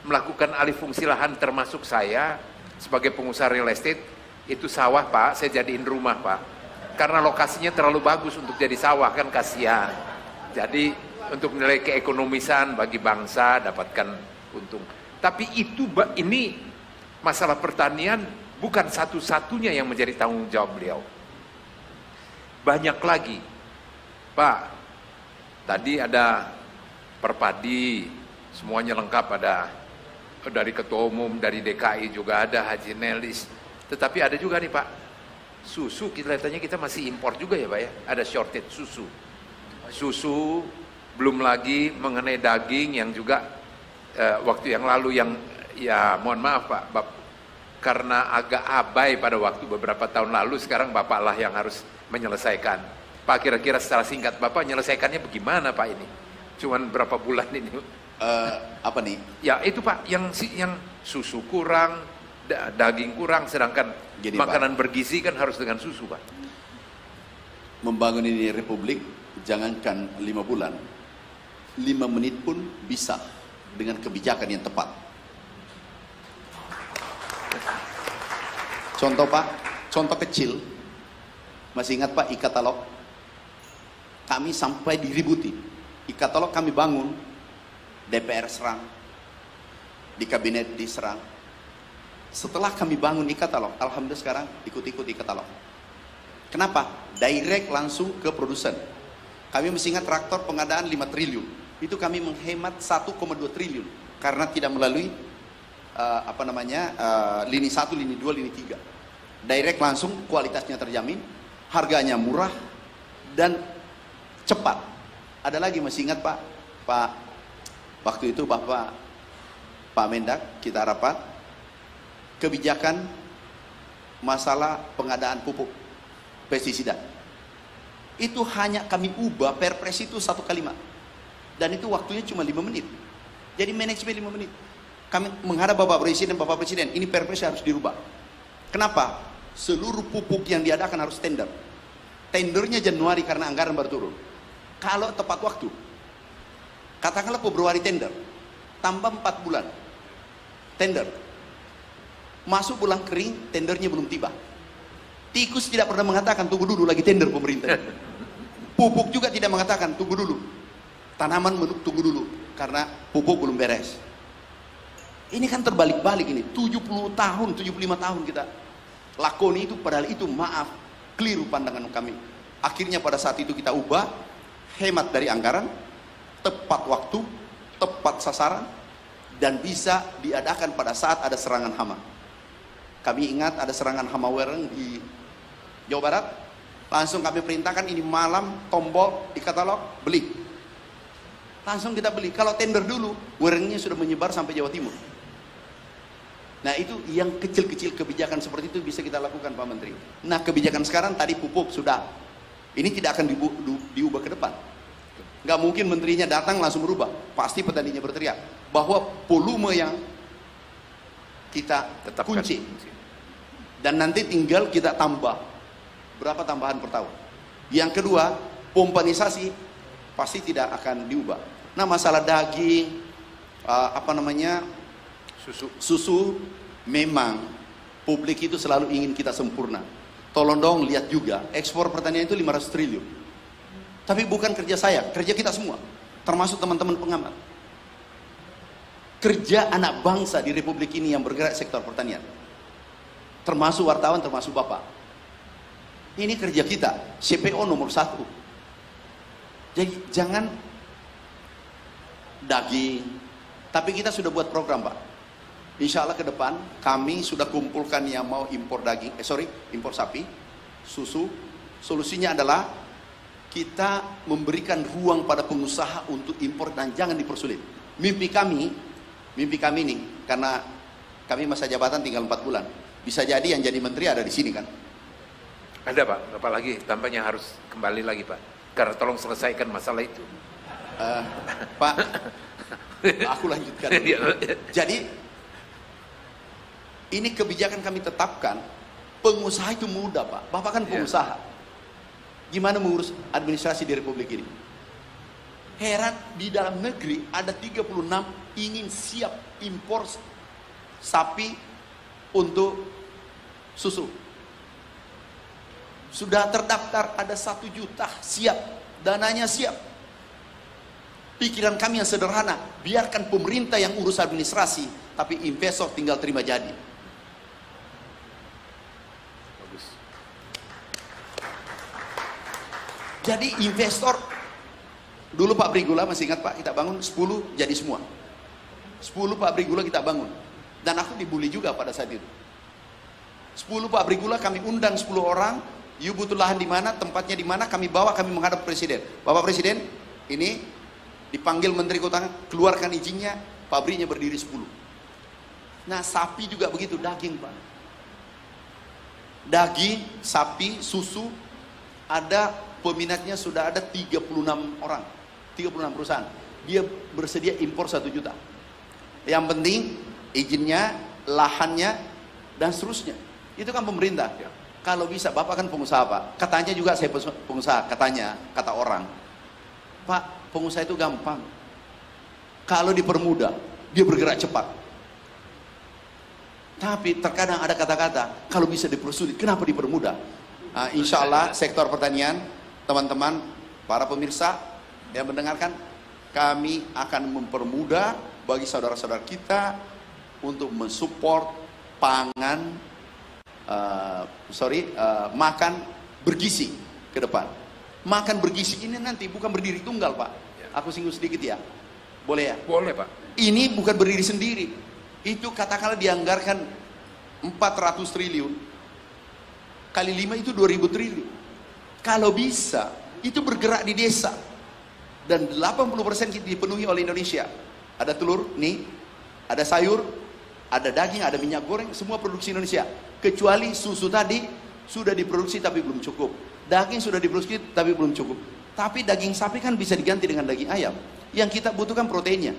melakukan alih fungsi lahan, termasuk saya sebagai pengusaha real estate. Itu sawah Pak, saya jadiin rumah Pak, karena lokasinya terlalu bagus untuk jadi sawah, kan kasihan. Jadi untuk nilai keekonomisan bagi bangsa dapatkan untung. Tapi ini masalah pertanian bukan satu-satunya yang menjadi tanggung jawab beliau. Banyak lagi Pak. Tadi ada perpadi, semuanya lengkap, ada dari Ketua Umum, dari DKI juga ada, Haji Nelis. Tetapi ada juga nih Pak, susu kelihatannya kita masih impor juga ya Pak ya, ada shortage susu. Susu, belum lagi mengenai daging yang juga waktu yang lalu yang, ya mohon maaf Pak, karena agak abai pada waktu beberapa tahun lalu, sekarang Bapak lah yang harus menyelesaikan. Pak, kira-kira secara singkat Bapak menyelesaikannya bagaimana Pak ini? Cuman berapa bulan ini? Apa nih? Ya itu Pak, yang susu kurang, daging kurang, sedangkan gini, makanan Pak, bergizi kan harus dengan susu Pak. Membangun ini republik, jangankan 5 bulan, 5 menit pun bisa dengan kebijakan yang tepat. Contoh Pak, contoh kecil, masih ingat Pak e-katalog? Kami sampai diributi. E-katalog kami bangun, DPR serang, di kabinet diserang. Setelah kami bangun e-katalog, alhamdulillah sekarang ikut-ikut e-katalog. Kenapa? Direct langsung ke produsen. Kami masih ingat traktor pengadaan 5 triliun. Itu kami menghemat 1,2 triliun karena tidak melalui lini 1, lini 2, lini 3. Direct langsung, kualitasnya terjamin, harganya murah dan cepat. Ada lagi masih ingat Pak, waktu itu Pak Mendak kita rapat, kebijakan masalah pengadaan pupuk pestisida. Itu hanya kami ubah perpres itu 1 kalimat. Dan itu waktunya cuma 5 menit. Jadi manajemen 5 menit. Kami menghadap Bapak Presiden, ini Perpres harus dirubah. Kenapa? Seluruh pupuk yang diadakan harus tender. Tendernya Januari karena anggaran baru turun. Kalau tepat waktu, katakanlah Februari tender, tambah 4 bulan tender. Masuk bulan kering, tendernya belum tiba. Tikus tidak pernah mengatakan tunggu dulu lagi tender pemerintah. Pupuk juga tidak mengatakan tunggu dulu. Tanaman tunggu dulu karena pupuk belum beres. Ini kan terbalik-balik ini. 70 tahun, 75 tahun kita lakoni itu, padahal itu maaf, keliru pandangan kami. Akhirnya pada saat itu kita ubah, hemat dari anggaran, tepat waktu, tepat sasaran, dan bisa diadakan pada saat ada serangan hama. Kami ingat ada serangan hama wereng di Jawa Barat, langsung kami perintahkan ini malam, tombol di katalog, beli. Langsung kita beli. Kalau tender dulu, werengnya sudah menyebar sampai Jawa Timur. Nah itu yang kecil-kecil kebijakan seperti itu bisa kita lakukan Pak Menteri. Nah kebijakan sekarang tadi pupuk sudah. Ini tidak akan diubah ke depan. Nggak mungkin menterinya datang langsung berubah. Pasti petaninya berteriak bahwa volume yang kita tetap kunci. Dan nanti tinggal kita tambah. Berapa tambahan per tahun. Yang kedua, pompanisasi pasti tidak akan diubah. Nah masalah daging, susu, memang publik itu selalu ingin kita sempurna. Tolong dong lihat juga, ekspor pertanian itu 500 triliun. Tapi bukan kerja saya, kerja kita semua. Termasuk teman-teman pengamat. Kerja anak bangsa di Republik ini yang bergerak sektor pertanian. Termasuk wartawan, termasuk Bapak. Ini kerja kita, CPO nomor 1. Jadi jangan daging. Tapi kita sudah buat program Pak. Insya Allah ke depan kami sudah kumpulkan yang mau impor impor sapi, susu. Solusinya adalah kita memberikan ruang pada pengusaha untuk impor dan jangan dipersulit. Mimpi kami ini, karena kami masa jabatan tinggal 4 bulan. Bisa jadi yang jadi menteri ada di sini kan? Ada Pak, apalagi tampaknya harus kembali lagi Pak. Karena tolong selesaikan masalah itu. Pak, aku lanjutkan. Jadi ini kebijakan kami tetapkan. Pengusaha itu mudah Pak. Bapak kan pengusaha. Gimana mengurus administrasi di Republik ini? Heran, di dalam negeri ada 36 ingin siap impor sapi untuk susu. Sudah terdaftar ada 1 juta siap, dananya siap. Pikiran kami yang sederhana, biarkan pemerintah yang urus administrasi, tapi investor tinggal terima jadi. Bagus. Jadi investor, dulu pabrik gula masih ingat Pak, kita bangun 10 jadi semua. 10 pabrik gula kita bangun. Dan aku dibully juga pada saat itu. 10 pabrik gula kami undang 10 orang, you butuh lahan di mana, tempatnya di mana, kami bawa, kami menghadap Presiden. Bapak Presiden, ini dipanggil Menteri Keuangan, keluarkan izinnya, pabriknya berdiri 10. Nah sapi juga begitu, daging Pak. Daging, sapi, susu, ada peminatnya sudah ada 36 orang, 36 perusahaan. Dia bersedia impor 1 juta. Yang penting izinnya, lahannya, dan seterusnya. Itu kan pemerintah. Kalau bisa, Bapak kan pengusaha Pak. Katanya juga saya pengusaha, kata orang. Pak, pengusaha itu gampang. Kalau dipermudah, dia bergerak cepat. Tapi terkadang ada kata-kata, kalau bisa dipersulit, kenapa dipermudah? Nah, insya Allah sektor pertanian, teman-teman, para pemirsa yang mendengarkan, kami akan mempermudah bagi saudara-saudara kita untuk mensupport pangan, makan bergizi ke depan. Makan bergizi ini nanti bukan berdiri tunggal Pak. Aku singgung sedikit ya, boleh ya? Boleh Pak. Ini bukan berdiri sendiri. Itu katakanlah dianggarkan 400 triliun kali 5 itu 2000 triliun. Kalau bisa itu bergerak di desa, dan 80% dipenuhi oleh Indonesia. Ada telur nih, ada sayur, ada daging, ada minyak goreng, semua produksi Indonesia. Kecuali susu tadi sudah diproduksi tapi belum cukup. Daging sudah diproduksi tapi belum cukup. Tapi daging sapi kan bisa diganti dengan daging ayam. Yang kita butuhkan proteinnya.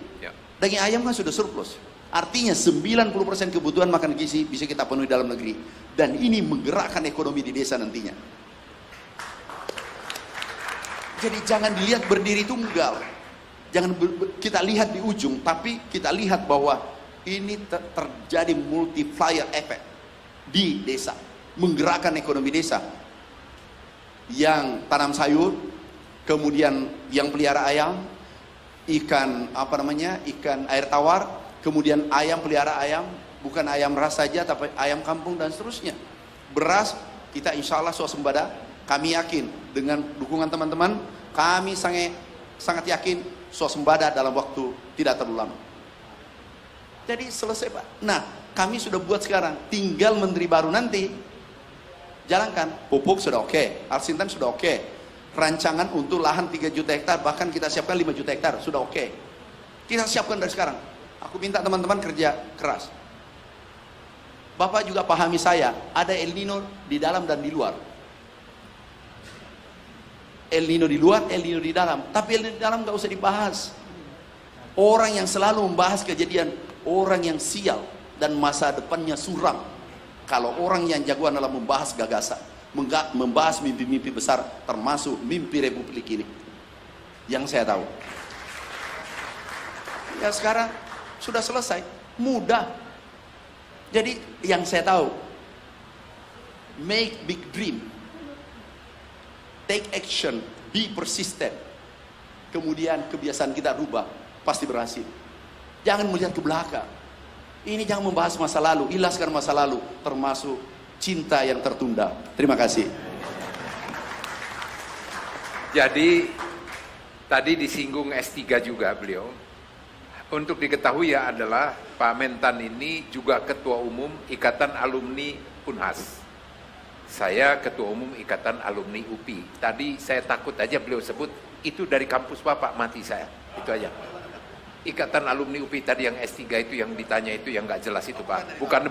Daging ayam kan sudah surplus. Artinya 90% kebutuhan makan gizi bisa kita penuhi dalam negeri. Dan ini menggerakkan ekonomi di desa nantinya. Jadi jangan dilihat berdiri tunggal. Jangan kita lihat di ujung, tapi kita lihat bahwa ini terjadi multiplier effect di desa. Menggerakkan ekonomi desa. Yang tanam sayur, kemudian yang pelihara ayam, ikan ikan air tawar, kemudian ayam pelihara ayam, bukan ayam ras saja tapi ayam kampung dan seterusnya. Beras kita insya Allah swasembada. Kami yakin dengan dukungan teman-teman, kami sangat yakin swasembada dalam waktu tidak terlalu lama. Jadi selesai Pak. Nah kami sudah buat sekarang, tinggal menteri baru nanti jalankan. Pupuk sudah oke, Arsintan sudah oke, rancangan untuk lahan 3 juta hektar, bahkan kita siapkan 5 juta hektar, sudah oke. Kita siapkan dari sekarang. Aku minta teman-teman kerja keras. Bapak juga pahami saya, ada El Nino di dalam dan di luar. El Nino di luar, El Nino di dalam. Tapi El Nino di dalam gak usah dibahas. Orang yang selalu membahas kejadian, orang yang sial dan masa depannya suram. Kalau orang yang jagoan adalah membahas gagasan, membahas mimpi-mimpi besar, termasuk mimpi Republik ini. Yang saya tahu. Ya sekarang sudah selesai, mudah. Jadi yang saya tahu, make big dream, take action, be persistent. Kemudian kebiasaan kita rubah, pasti berhasil. Jangan melihat ke belakang. Ini jangan membahas masa lalu, hilaskan masa lalu, termasuk cinta yang tertunda. Terima kasih. Jadi tadi disinggung S3 juga beliau. Untuk diketahui ya adalah Pak Mentan ini juga Ketua Umum Ikatan Alumni Unhas. Saya Ketua Umum Ikatan Alumni UPI. Tadi saya takut aja beliau sebut itu dari kampus Bapak, mati saya. Itu aja. Ikatan Alumni UPI tadi yang S3 itu yang ditanya itu yang nggak jelas itu Pak. Bukan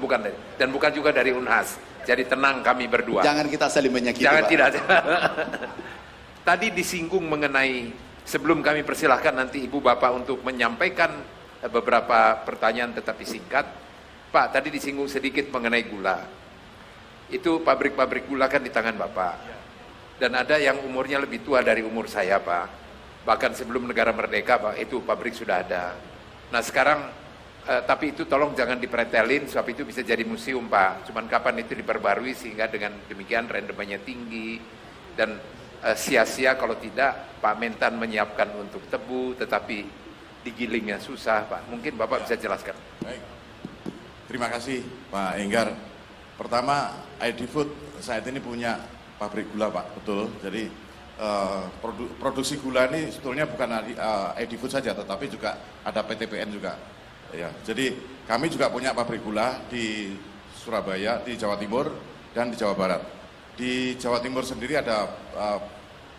dan bukan juga dari Unhas. Jadi tenang kami berdua. Jangan kita saling menyakiti. Jangan Pak. Tidak. Tadi disinggung mengenai, sebelum kami persilahkan nanti Ibu Bapak untuk menyampaikan beberapa pertanyaan tetapi singkat. Pak, tadi disinggung sedikit mengenai gula. Itu pabrik-pabrik gula kan di tangan Bapak. Dan ada yang umurnya lebih tua dari umur saya Pak. Bahkan sebelum negara merdeka Pak, itu pabrik sudah ada. Nah sekarang, tapi itu tolong jangan dipretelin, sebab itu bisa jadi museum Pak. Cuman kapan itu diperbarui sehingga dengan demikian rendemennya tinggi. Dan sia-sia kalau tidak Pak Mentan menyiapkan untuk tebu, tetapi digilingnya susah Pak. Mungkin Bapak bisa jelaskan. Baik. Terima kasih Pak Enggar. Pertama, ID Food saat ini punya pabrik gula Pak, betul. Jadi produksi gula ini sebetulnya bukan ID Food saja, tetapi juga ada PTPN juga. Ya, jadi kami juga punya pabrik gula di Surabaya, di Jawa Timur, dan di Jawa Barat. Di Jawa Timur sendiri ada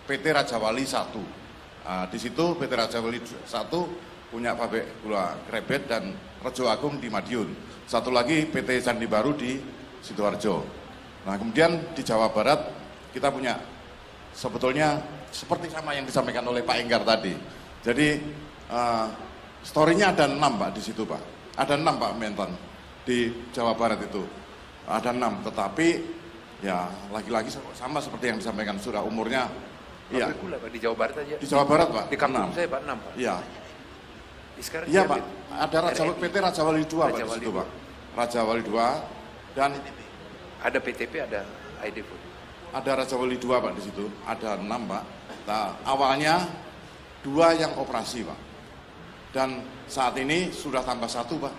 PT Raja Wali 1. Di situ PT Raja Wali 1 punya pabrik gula Krebet dan Rejo Agung di Madiun. Satu lagi PT Candi Baru di Sidoarjo. Nah kemudian di Jawa Barat kita punya sebetulnya seperti sama yang disampaikan oleh Pak Enggar tadi. Jadi story-nya ada 6 Pak di situ Pak. Ada 6 Pak Mentan di Jawa Barat itu. Ada 6, tetapi ya lagi-lagi sama seperti yang disampaikan sudah umurnya. Iya. Gula Pak di Jawa Barat aja. Di Jawa Barat Pak. Di kampung saya Pak 6 Pak. Iya. Sekarang iya Pak. Ada PT Raja Wali 2 Pak di situ Pak. Raja Wali 2 dan ada PTP, ada ID Food. Ada Raja Wali 2 Pak di situ, ada 6 Pak. Nah, awalnya 2 yang operasi Pak. Dan saat ini sudah tambah 1 Pak.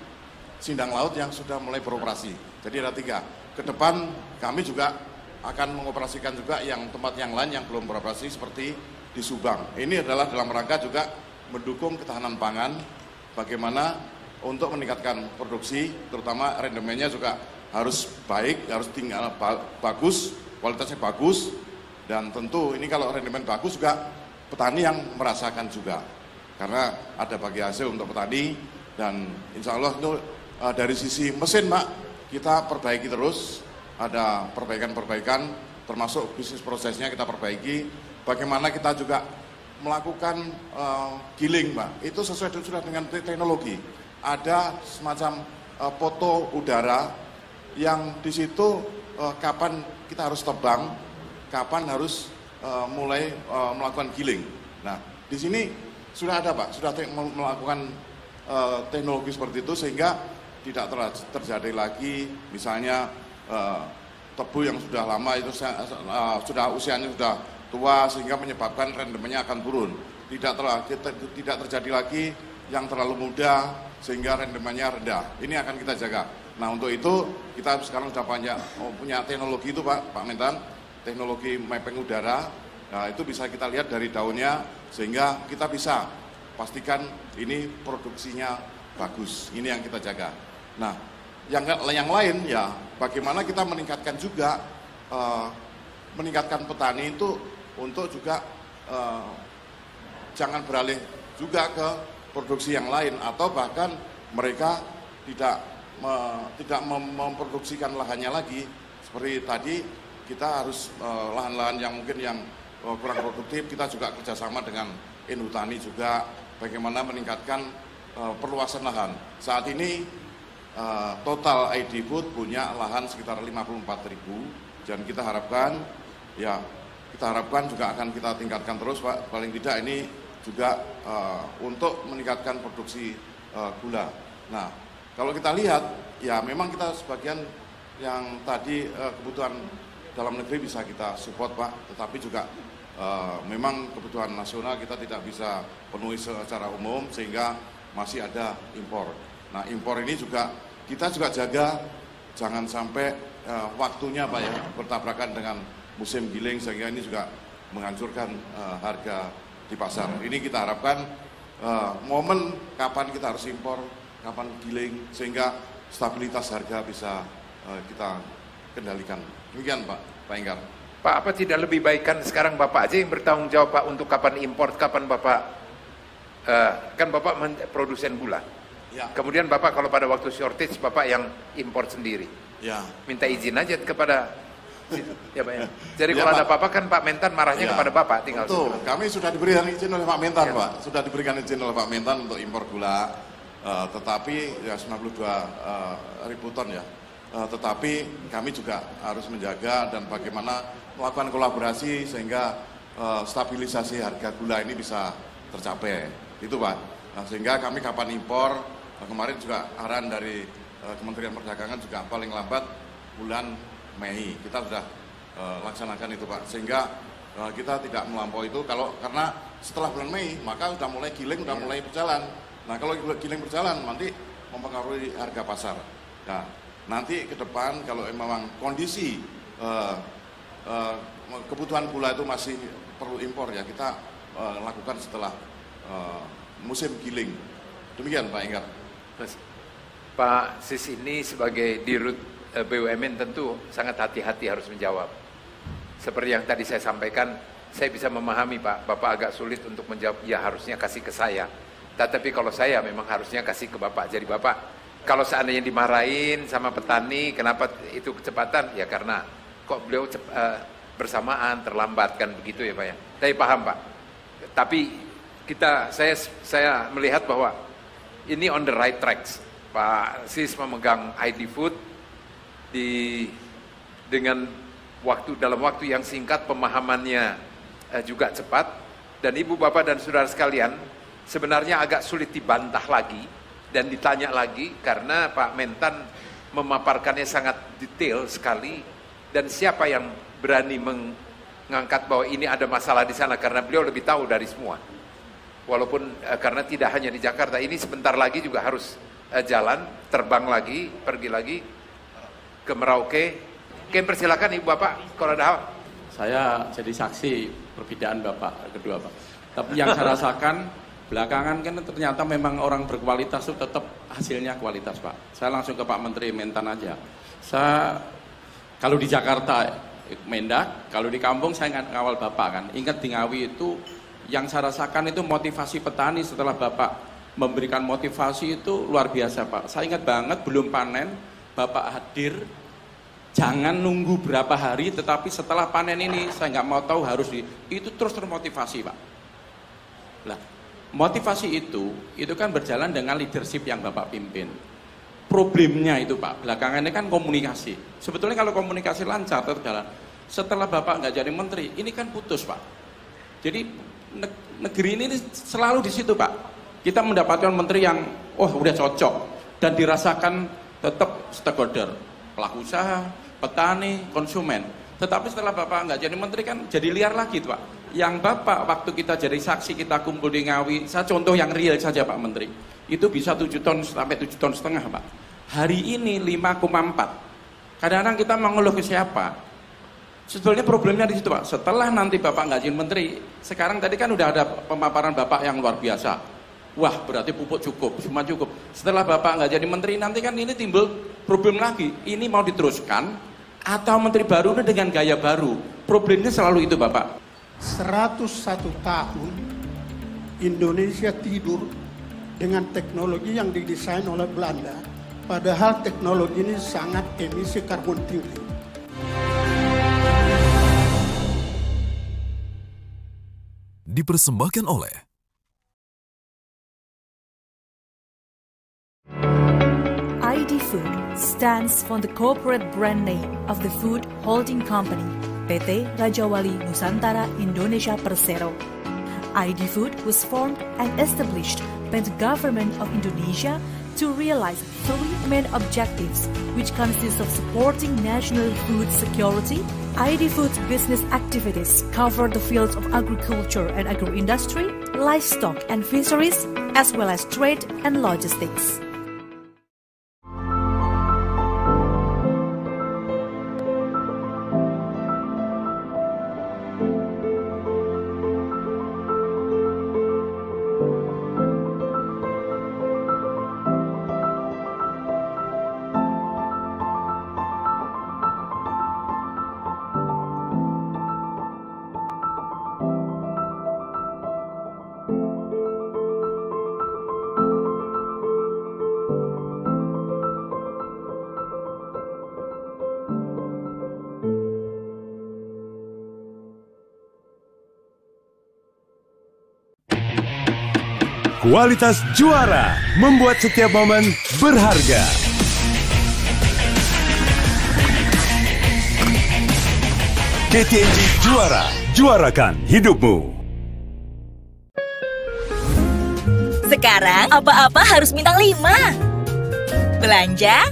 Sindang laut yang sudah mulai beroperasi. Jadi ada 3. Ke depan kami juga akan mengoperasikan juga yang tempat yang lain yang belum beroperasi seperti di Subang. Ini adalah dalam rangka juga mendukung ketahanan pangan, bagaimana untuk meningkatkan produksi, terutama rendemennya juga harus baik, harus tinggal bagus, kualitasnya bagus, dan tentu ini kalau rendemen bagus juga petani yang merasakan juga, karena ada bagi hasil untuk petani, dan insya Allah itu dari sisi mesin Pak, kita perbaiki terus, ada perbaikan-perbaikan, termasuk bisnis prosesnya kita perbaiki, bagaimana kita juga melakukan giling, Pak. Itu sesuai sudah dengan teknologi. Ada semacam foto udara yang di situ kapan kita harus tebang, kapan harus mulai melakukan giling. Nah, di sini sudah ada, Pak, sudah melakukan teknologi seperti itu sehingga tidak terjadi lagi misalnya tebu yang sudah lama itu sudah usianya sudah tua sehingga menyebabkan rendemennya akan turun. Tidak terjadi lagi yang terlalu muda sehingga rendemennya rendah. Ini akan kita jaga. Nah, untuk itu kita sekarang sudah punya teknologi itu, Pak Mentan, teknologi mapping udara. Nah, itu bisa kita lihat dari daunnya sehingga kita bisa pastikan ini produksinya bagus. Ini yang kita jaga. Nah, yang lain ya bagaimana kita meningkatkan juga meningkatkan petani itu untuk juga jangan beralih juga ke produksi yang lain atau bahkan mereka tidak memproduksikan lahannya lagi. Seperti tadi kita harus lahan-lahan yang mungkin yang kurang produktif, kita juga kerjasama dengan Inhutani juga bagaimana meningkatkan perluasan lahan. Saat ini total ID Food punya lahan sekitar 54.000 dan kita harapkan juga akan kita tingkatkan terus, Pak. Paling tidak ini juga untuk meningkatkan produksi gula. Nah, kalau kita lihat ya memang kita sebagian yang tadi kebutuhan dalam negeri bisa kita support, Pak, tetapi juga memang kebutuhan nasional kita tidak bisa penuhi secara umum sehingga masih ada impor. Nah, impor ini juga kita juga jaga jangan sampai waktunya, Pak, ya, bertabrakan dengan musim giling sehingga ini juga menghancurkan harga di pasar. Ini kita harapkan momen kapan kita harus impor, kapan giling sehingga stabilitas harga bisa kita kendalikan. Demikian, Pak Enggar. Pak, apa tidak lebih baik kan sekarang Bapak aja yang bertanggung jawab, Pak, untuk kapan impor, kapan Bapak kan Bapak produsen gula. Ya. Kemudian Bapak kalau pada waktu shortage Bapak yang impor sendiri. Ya. Minta izin aja kepada ya, Pak, ya. Jadi Ya, kalau Pak. ada apa-apa kan Pak Mentan marahnya kepada Bapak tinggal. Betul. Kami sudah diberikan izin oleh Pak Mentan, Ya. Pak. Sudah diberikan izin oleh Pak Mentan untuk impor gula. Tetapi ya 92.000 ton ya. Tetapi kami juga harus menjaga dan bagaimana melakukan kolaborasi sehingga stabilisasi harga gula ini bisa tercapai. Itu, Pak. Nah, sehingga kami kapan impor, kemarin juga arahan dari Kementerian Perdagangan juga paling lambat bulan Mei kita sudah laksanakan itu, Pak. Sehingga kita tidak melampaui itu karena setelah bulan Mei maka sudah mulai giling, sudah mulai berjalan. Nah, kalau giling berjalan nanti mempengaruhi harga pasar. Nah, nanti ke depan kalau memang kondisi kebutuhan gula itu masih perlu impor ya kita lakukan setelah musim giling. Demikian, Pak Enggar. Pak Sis ini sebagai Dirut BUMN tentu sangat hati-hati harus menjawab. Seperti yang tadi saya sampaikan, saya bisa memahami, Pak, Bapak agak sulit untuk menjawab, ya harusnya kasih ke saya. Tetapi kalau saya memang harusnya kasih ke Bapak. Jadi Bapak, kalau seandainya dimarahin sama petani, kenapa itu kecepatan? Ya karena kok beliau bersamaan, terlambat kan begitu ya, Pak ya. Tapi paham, Pak. Tapi saya melihat bahwa ini on the right tracks. Pak Sis memegang ID Food dengan dalam waktu yang singkat, pemahamannya juga cepat, dan ibu bapak dan saudara sekalian sebenarnya agak sulit dibantah lagi dan ditanya lagi karena Pak Mentan memaparkannya sangat detail sekali, dan siapa yang berani mengangkat bahwa ini ada masalah di sana karena beliau lebih tahu dari semua. Walaupun karena tidak hanya di Jakarta, ini sebentar lagi juga harus jalan, terbang lagi, pergi lagi ke Merauke. Kami persilakan Ibu Bapak kalau ada hal. Saya jadi saksi perbedaan Bapak kedua, Pak. Tapi yang saya rasakan belakangan kan ternyata memang orang berkualitas itu tetap hasilnya kualitas, Pak. Saya langsung ke Pak Menteri Mentan aja. Kalau di Jakarta Mendak, kalau di kampung saya ngawal Bapak kan. Ingat di Ngawi itu yang saya rasakan itu motivasi petani setelah Bapak memberikan motivasi itu luar biasa, Pak. Saya ingat banget belum panen Bapak hadir, jangan nunggu berapa hari, tetapi setelah panen ini saya nggak mau tahu harus itu terus termotivasi, Pak. Lah, motivasi itu kan berjalan dengan leadership yang Bapak pimpin. Problemnya itu Pak, belakangan ini kan komunikasi. Sebetulnya kalau komunikasi lancar terjalan, setelah Bapak nggak jadi menteri, ini kan putus Pak. Jadi negeri ini selalu di situ Pak. Kita mendapatkan menteri yang udah cocok dan dirasakan tetap stakeholder, pelaku usaha, petani, konsumen. Tetapi setelah Bapak nggak jadi menteri kan jadi liar lagi tuh Pak. Yang Bapak waktu kita jadi saksi, kita kumpul di Ngawi, saya contoh yang real saja Pak Menteri, itu bisa 7 ton sampai 7,5 ton Pak. Hari ini 5,4. Kadang-kadang kita mengeluh ke siapa? Sebetulnya problemnya di situ Pak. Setelah nanti Bapak nggak jadi menteri, sekarang tadi kan udah ada pemaparan Bapak yang luar biasa. Wah, berarti pupuk cukup, semua cukup. Setelah Bapak nggak jadi menteri, nanti kan ini timbul problem lagi. Ini mau diteruskan atau menteri baru dengan gaya baru? Problemnya selalu itu Bapak. 101 tahun Indonesia tidur dengan teknologi yang didesain oleh Belanda. Padahal teknologi ini sangat emisi karbon tinggi. Dipersembahkan oleh ID Food stands for the corporate brand name of the food holding company, PT Raja Wali Nusantara Indonesia Persero. ID Food was formed and established by the government of Indonesia to realize 3 main objectives, which consist of supporting national food security. ID Food's business activities cover the fields of agriculture and agro-industry, livestock and fisheries, as well as trade and logistics. Kualitas juara membuat setiap momen berharga. KTNG Juara, juarakan hidupmu. Sekarang apa-apa harus bintang 5. Belanja,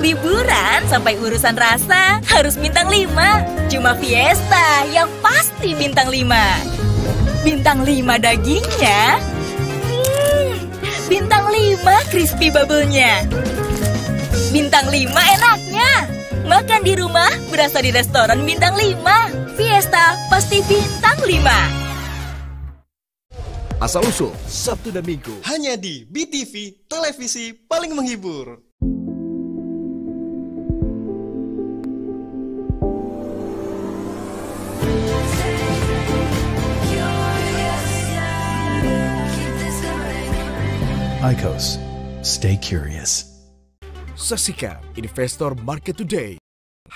liburan sampai urusan rasa harus bintang 5. Cuma Fiesta yang pasti bintang 5. Bintang 5 dagingnya. Bintang 5 crispy bubble-nya. Bintang 5 enaknya. Makan di rumah berasa di restoran bintang 5. Fiesta pasti bintang 5. Asal-usul Sabtu dan Minggu hanya di BTV, televisi paling menghibur. IQOS, stay curious. Saksikan Investor Market Today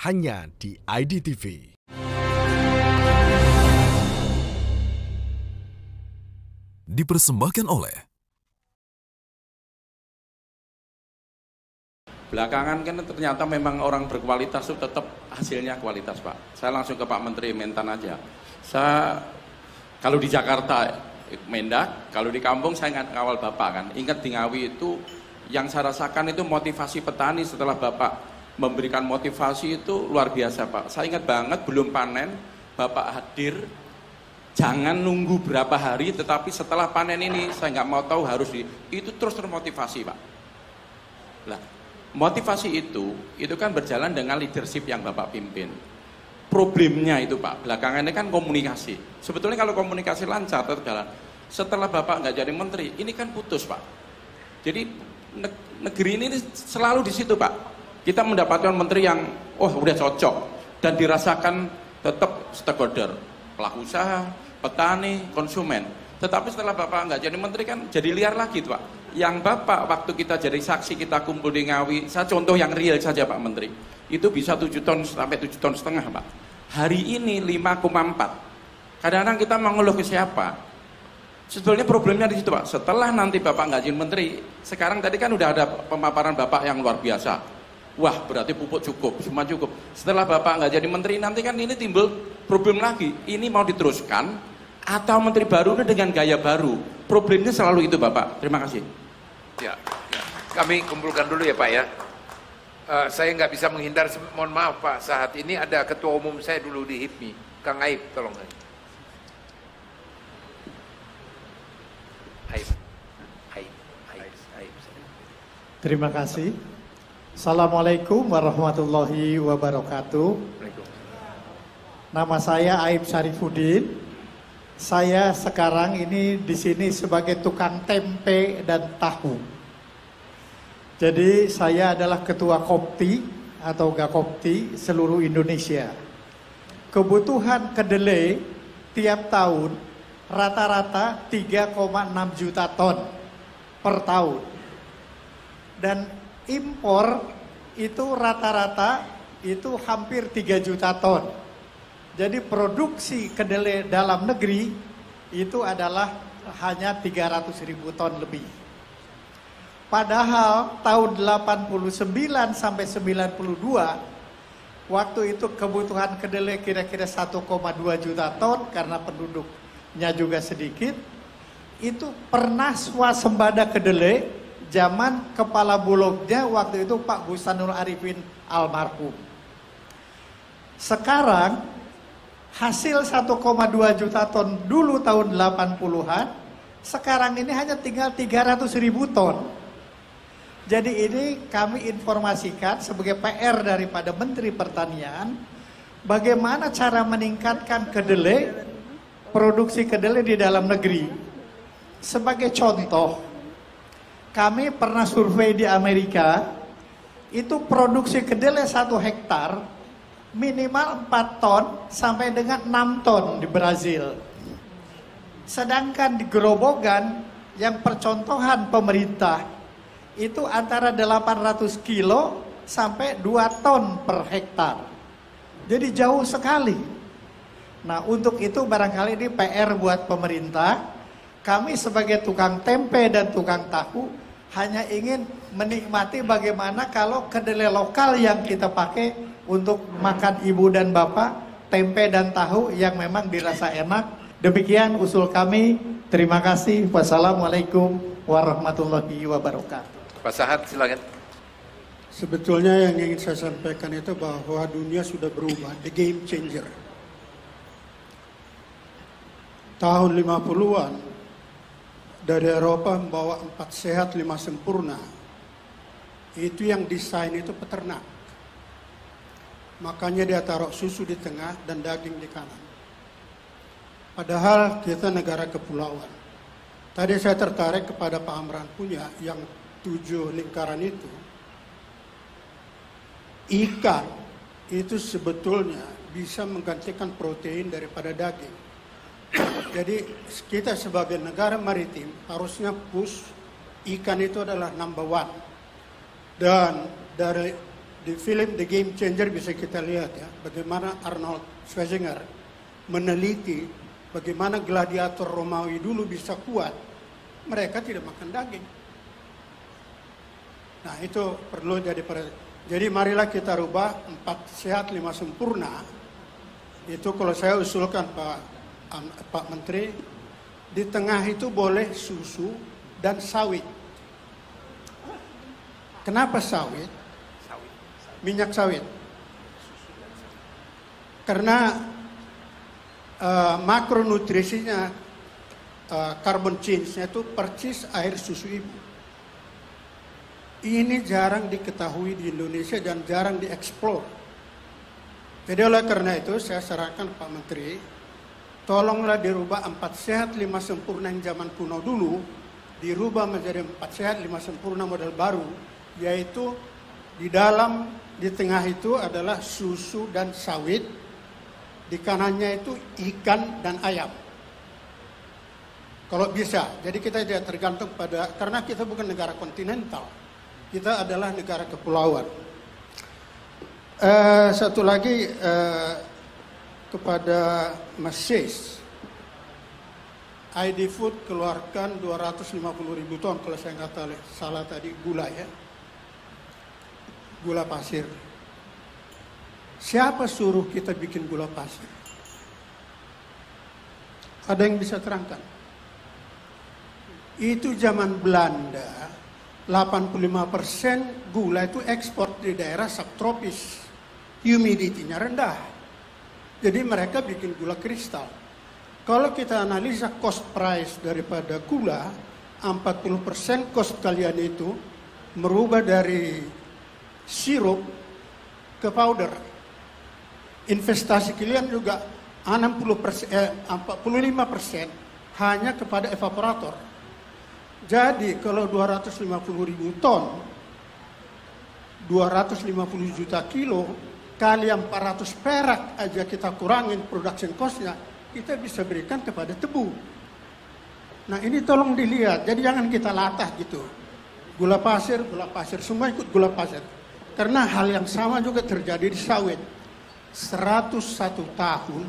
hanya di IDTV. Dipersembahkan oleh Belakangan kan ternyata memang orang berkualitas itu tetap hasilnya kualitas Pak. Saya langsung ke Pak Menteri Mentan aja. Saya kalau di Jakarta Mendak, kalau di kampung saya ngawal Bapak kan. Ingat di Ngawi itu yang saya rasakan itu motivasi petani setelah Bapak memberikan motivasi itu luar biasa Pak. Saya ingat banget belum panen Bapak hadir, jangan nunggu berapa hari, tetapi setelah panen ini saya nggak mau tahu harus itu terus termotivasi Pak. Lah, motivasi itu kan berjalan dengan leadership yang Bapak pimpin. Problemnya itu Pak, belakangan ini kan komunikasi. Sebetulnya kalau komunikasi lancar terjalan, setelah Bapak nggak jadi menteri, ini kan putus Pak. Jadi negeri ini selalu di situ Pak. Kita mendapatkan menteri yang udah cocok dan dirasakan tetap stakeholder, pelaku usaha, petani, konsumen. Tetapi setelah Bapak nggak jadi menteri kan jadi liar lagi tuh Pak. Yang Bapak waktu kita jadi saksi, kita kumpul di Ngawi, saya contoh yang real saja Pak Menteri, itu bisa 7 ton sampai 7,5 ton Pak. Hari ini 5,4. Kadang-kadang kita mengeluh ke siapa? Sebetulnya problemnya di situ Pak. Setelah nanti Bapak nggak jadi menteri, sekarang tadi kan udah ada pemaparan Bapak yang luar biasa. Wah, berarti pupuk cukup, semua cukup. Setelah Bapak nggak jadi menteri, nanti kan ini timbul problem lagi. Ini mau diteruskan atau menteri baru dengan gaya baru? Problemnya selalu itu Bapak. Terima kasih. Ya, kami kumpulkan dulu ya Pak ya. Saya nggak bisa menghindar, mohon maaf Pak. Saat ini ada ketua umum saya dulu di HIPMI, Kang Aib, tolong. Aib. Terima kasih. Assalamualaikum warahmatullahi wabarakatuh. Nama saya Aib Syarifuddin. Saya sekarang ini di sini sebagai tukang tempe dan tahu. Jadi saya adalah ketua Kopti atau Gakopti seluruh Indonesia. Kebutuhan kedelai tiap tahun rata-rata 3,6 juta ton per tahun. Dan impor itu rata-rata itu hampir 3 juta ton. Jadi produksi kedelai dalam negeri itu adalah hanya 300.000 ton lebih. Padahal tahun 89 sampai 92 waktu itu kebutuhan kedelai kira-kira 1,2 juta ton karena penduduknya juga sedikit. Itu pernah swasembada kedelai zaman kepala bulognya waktu itu Pak Busanul Arifin almarhum. Sekarang hasil 1,2 juta ton dulu tahun 80-an, sekarang ini hanya tinggal 300.000 ton. Jadi ini kami informasikan sebagai PR daripada Menteri Pertanian, bagaimana cara meningkatkan kedelai, produksi kedelai di dalam negeri. Sebagai contoh, kami pernah survei di Amerika, itu produksi kedelai 1 hektar minimal 4 ton sampai dengan 6 ton di Brazil. Sedangkan di Gerobogan yang percontohan pemerintah itu antara 800 kilo sampai 2 ton per hektar. Jadi jauh sekali. Nah untuk itu barangkali ini PR buat pemerintah. Kami sebagai tukang tempe dan tukang tahu hanya ingin menikmati bagaimana kalau kedelai lokal yang kita pakai untuk makan ibu dan bapak, tempe dan tahu yang memang dirasa enak. Demikian usul kami. Terima kasih. Wassalamualaikum warahmatullahi wabarakatuh. Pak Sahat, silakan. Sebetulnya yang ingin saya sampaikan itu bahwa dunia sudah berubah, the game changer. Tahun 50-an dari Eropa membawa 4 sehat 5 sempurna. Itu yang desain itu peternak. Makanya dia taruh susu di tengah dan daging di kanan. Padahal kita negara kepulauan. Tadi saya tertarik kepada Pak Amran punya yang 7 lingkaran itu. Ikan itu sebetulnya bisa menggantikan protein daripada daging. Jadi kita sebagai negara maritim harusnya push ikan itu adalah number 1. Dan dari di film The Game Changer bisa kita lihat ya, bagaimana Arnold Schwarzenegger meneliti bagaimana gladiator Romawi dulu bisa kuat. Mereka tidak makan daging. Nah itu perlu jadi perhatian. Jadi marilah kita rubah 4 sehat 5 sempurna. Itu kalau saya usulkan Pak Menteri, di tengah itu boleh susu dan sawit. Kenapa sawit? Minyak sawit. Karena makronutrisinya, carbon change-nya itu persis air susu ibu. Ini jarang diketahui di Indonesia dan jarang dieksplor. Jadi oleh karena itu saya sarankan Pak Menteri, tolonglah dirubah 4 sehat 5 sempurna yang zaman kuno dulu, dirubah menjadi 4 sehat 5 sempurna model baru, yaitu di tengah itu adalah susu dan sawit, di kanannya itu ikan dan ayam. Kalau bisa, jadi kita tidak tergantung pada, karena kita bukan negara kontinental. Kita adalah negara kepulauan. Satu lagi kepada Mas Sis. ID Food keluarkan 250.000 ton kalau saya nggak salah tadi gula ya. Gula pasir. Siapa suruh kita bikin gula pasir? Ada yang bisa terangkan? Itu zaman Belanda, 85% gula itu ekspor di daerah subtropis. Humidity-nya rendah. Jadi mereka bikin gula kristal. Kalau kita analisa cost price daripada gula, 40% cost kalian itu merubah dari sirup ke powder. Investasi kalian juga 45% hanya kepada evaporator. Jadi kalau 250.000 ton, 250 juta kilo, kali 400 perak aja kita kurangin production cost-nya, kita bisa berikan kepada tebu. Nah ini tolong dilihat, jadi jangan kita latah gitu. Gula pasir, semua ikut gula pasir. Karena hal yang sama juga terjadi di sawit. 101 tahun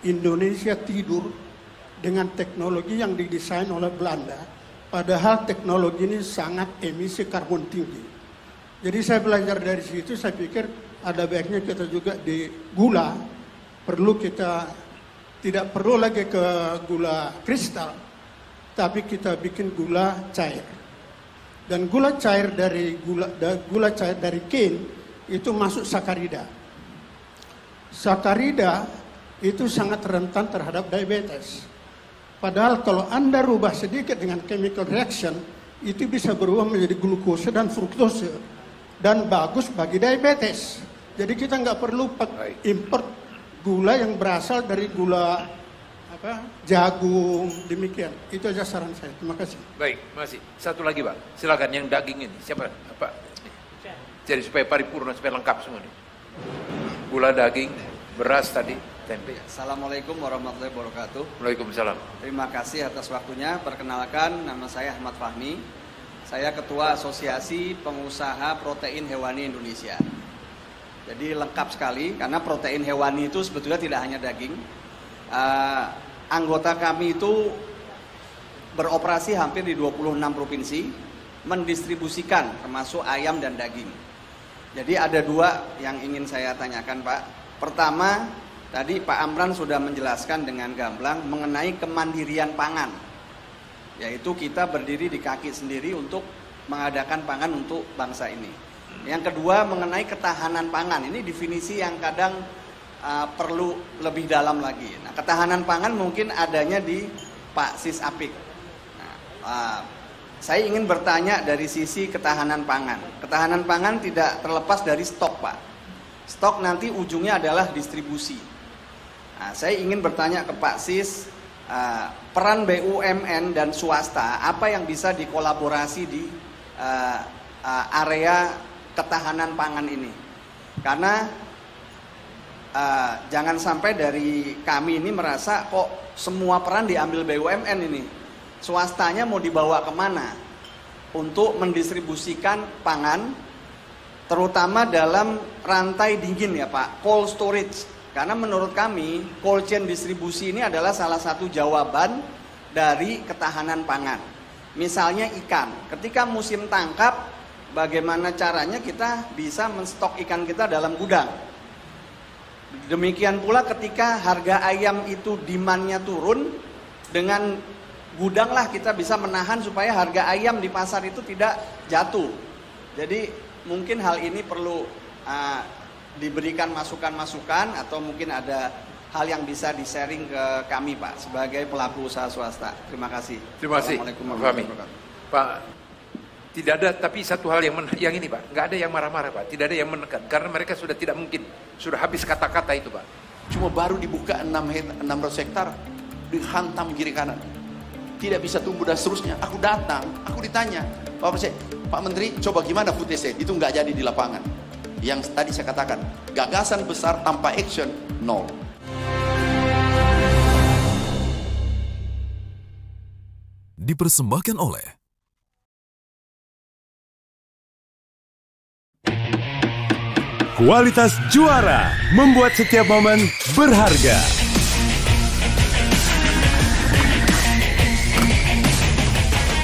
Indonesia tidur dengan teknologi yang didesain oleh Belanda. Padahal teknologi ini sangat emisi karbon tinggi. Jadi saya belajar dari situ, saya pikir ada baiknya kita juga di gula, tidak perlu lagi ke gula kristal, tapi kita bikin gula cair. Dan gula cair dari cane itu masuk sakarida. Sakarida itu sangat rentan terhadap diabetes. Padahal kalau Anda rubah sedikit dengan chemical reaction, itu bisa berubah menjadi glukosa dan fruktose dan bagus bagi diabetes. Jadi kita nggak perlu import gula yang berasal dari gula jagung, demikian. Itu aja saran saya. Terima kasih. Baik, masih satu lagi Pak. Silakan yang daging ini. Siapa? Apa? Jadi supaya paripurna, supaya lengkap semua nih. Gula, daging, beras tadi, tempe. Assalamualaikum warahmatullahi wabarakatuh. Waalaikumsalam. Terima kasih atas waktunya. Perkenalkan, nama saya Ahmad Fahmi. Saya Ketua Asosiasi Pengusaha Protein Hewani Indonesia. Jadi lengkap sekali, karena protein hewani itu sebetulnya tidak hanya daging. Anggota kami itu beroperasi hampir di 26 provinsi, mendistribusikan termasuk ayam dan daging. Jadi ada dua yang ingin saya tanyakan Pak. Pertama, tadi Pak Amran sudah menjelaskan dengan gamblang mengenai kemandirian pangan. Yaitu kita berdiri di kaki sendiri untuk mengadakan pangan untuk bangsa ini. Yang kedua mengenai ketahanan pangan, ini definisi yang kadang perlu lebih dalam lagi. Nah, ketahanan pangan mungkin adanya di Pak Sis Apik. Saya ingin bertanya dari sisi ketahanan pangan. Ketahanan pangan tidak terlepas dari stok Pak. Stok nanti ujungnya adalah distribusi. Nah, saya ingin bertanya ke Pak Sis, peran BUMN dan swasta, apa yang bisa dikolaborasi di area ketahanan pangan ini, karena jangan sampai dari kami ini merasa kok semua peran diambil BUMN ini, swastanya mau dibawa kemana untuk mendistribusikan pangan, terutama dalam rantai dingin ya Pak, cold storage, karena menurut kami cold chain distribusi ini adalah salah satu jawaban dari ketahanan pangan. Misalnya ikan, ketika musim tangkap, bagaimana caranya kita bisa menstok ikan kita dalam gudang. Demikian pula ketika harga ayam itu demand-nya turun, dengan gudanglah kita bisa menahan supaya harga ayam di pasar itu tidak jatuh. Jadi mungkin hal ini perlu diberikan masukan-masukan, atau mungkin ada hal yang bisa di-sharing ke kami Pak sebagai pelaku usaha swasta. Terima kasih. Terima kasih. Assalamualaikum warahmatullahi wabarakatuh. Pak, tidak ada, tapi satu hal yang ini Pak, nggak ada yang marah-marah Pak, tidak ada yang menekan, karena mereka sudah tidak mungkin, sudah habis kata-kata itu Pak. Cuma baru dibuka 600 hektar, dihantam kiri kanan, tidak bisa tumbuh dan seterusnya. Aku datang, aku ditanya, Pak Menteri, coba gimana food estate? Itu nggak jadi di lapangan. Yang tadi saya katakan, gagasan besar tanpa action, nol. Dipersembahkan oleh Kualitas Juara, membuat setiap momen berharga.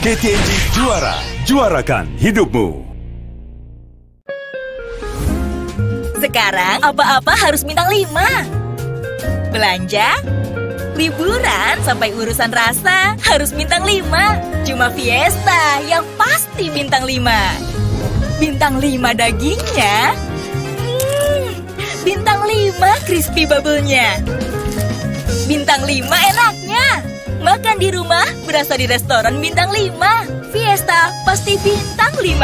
KTNG Juara, juarakan hidupmu. Sekarang apa-apa harus bintang 5. Belanja, liburan, sampai urusan rasa harus bintang 5. Cuma Fiesta yang pasti bintang 5. Bintang 5 dagingnya, bintang 5 crispy bubble-nya, bintang 5 enaknya. Makan di rumah berasa di restoran bintang 5. Fiesta pasti bintang 5.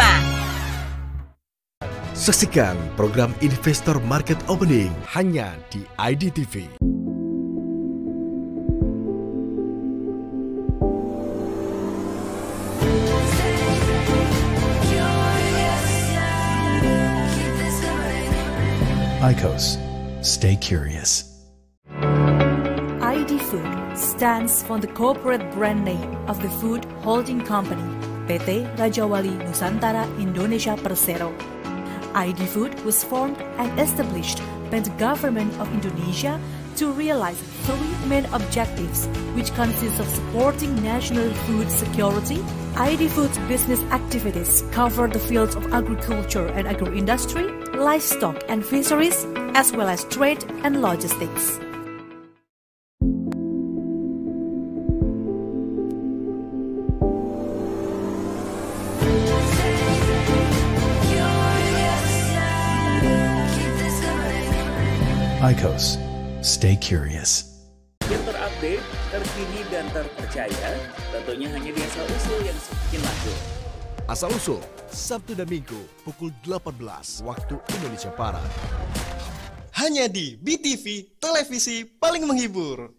Saksikan program Investor Market Opening hanya di IDTV. IQOS, stay curious. ID Food stands for the corporate brand name of the food holding company PT Raja Wali Nusantara Indonesia Persero. ID Food was formed and established by the government of Indonesia to realize 3 main objectives, which consist of supporting national food security. ID Food's business activities cover the fields of agriculture and agro-industry, livestock and fisheries, as well as trade and logistics. IQOS, stay curious. Yang terupdate, terkini dan terpercaya, tentunya hanya di Asal Usul yang semakin maju. Asal Usul, Sabtu dan Minggu pukul 18 waktu Indonesia Barat. Hanya di BTV, televisi paling menghibur.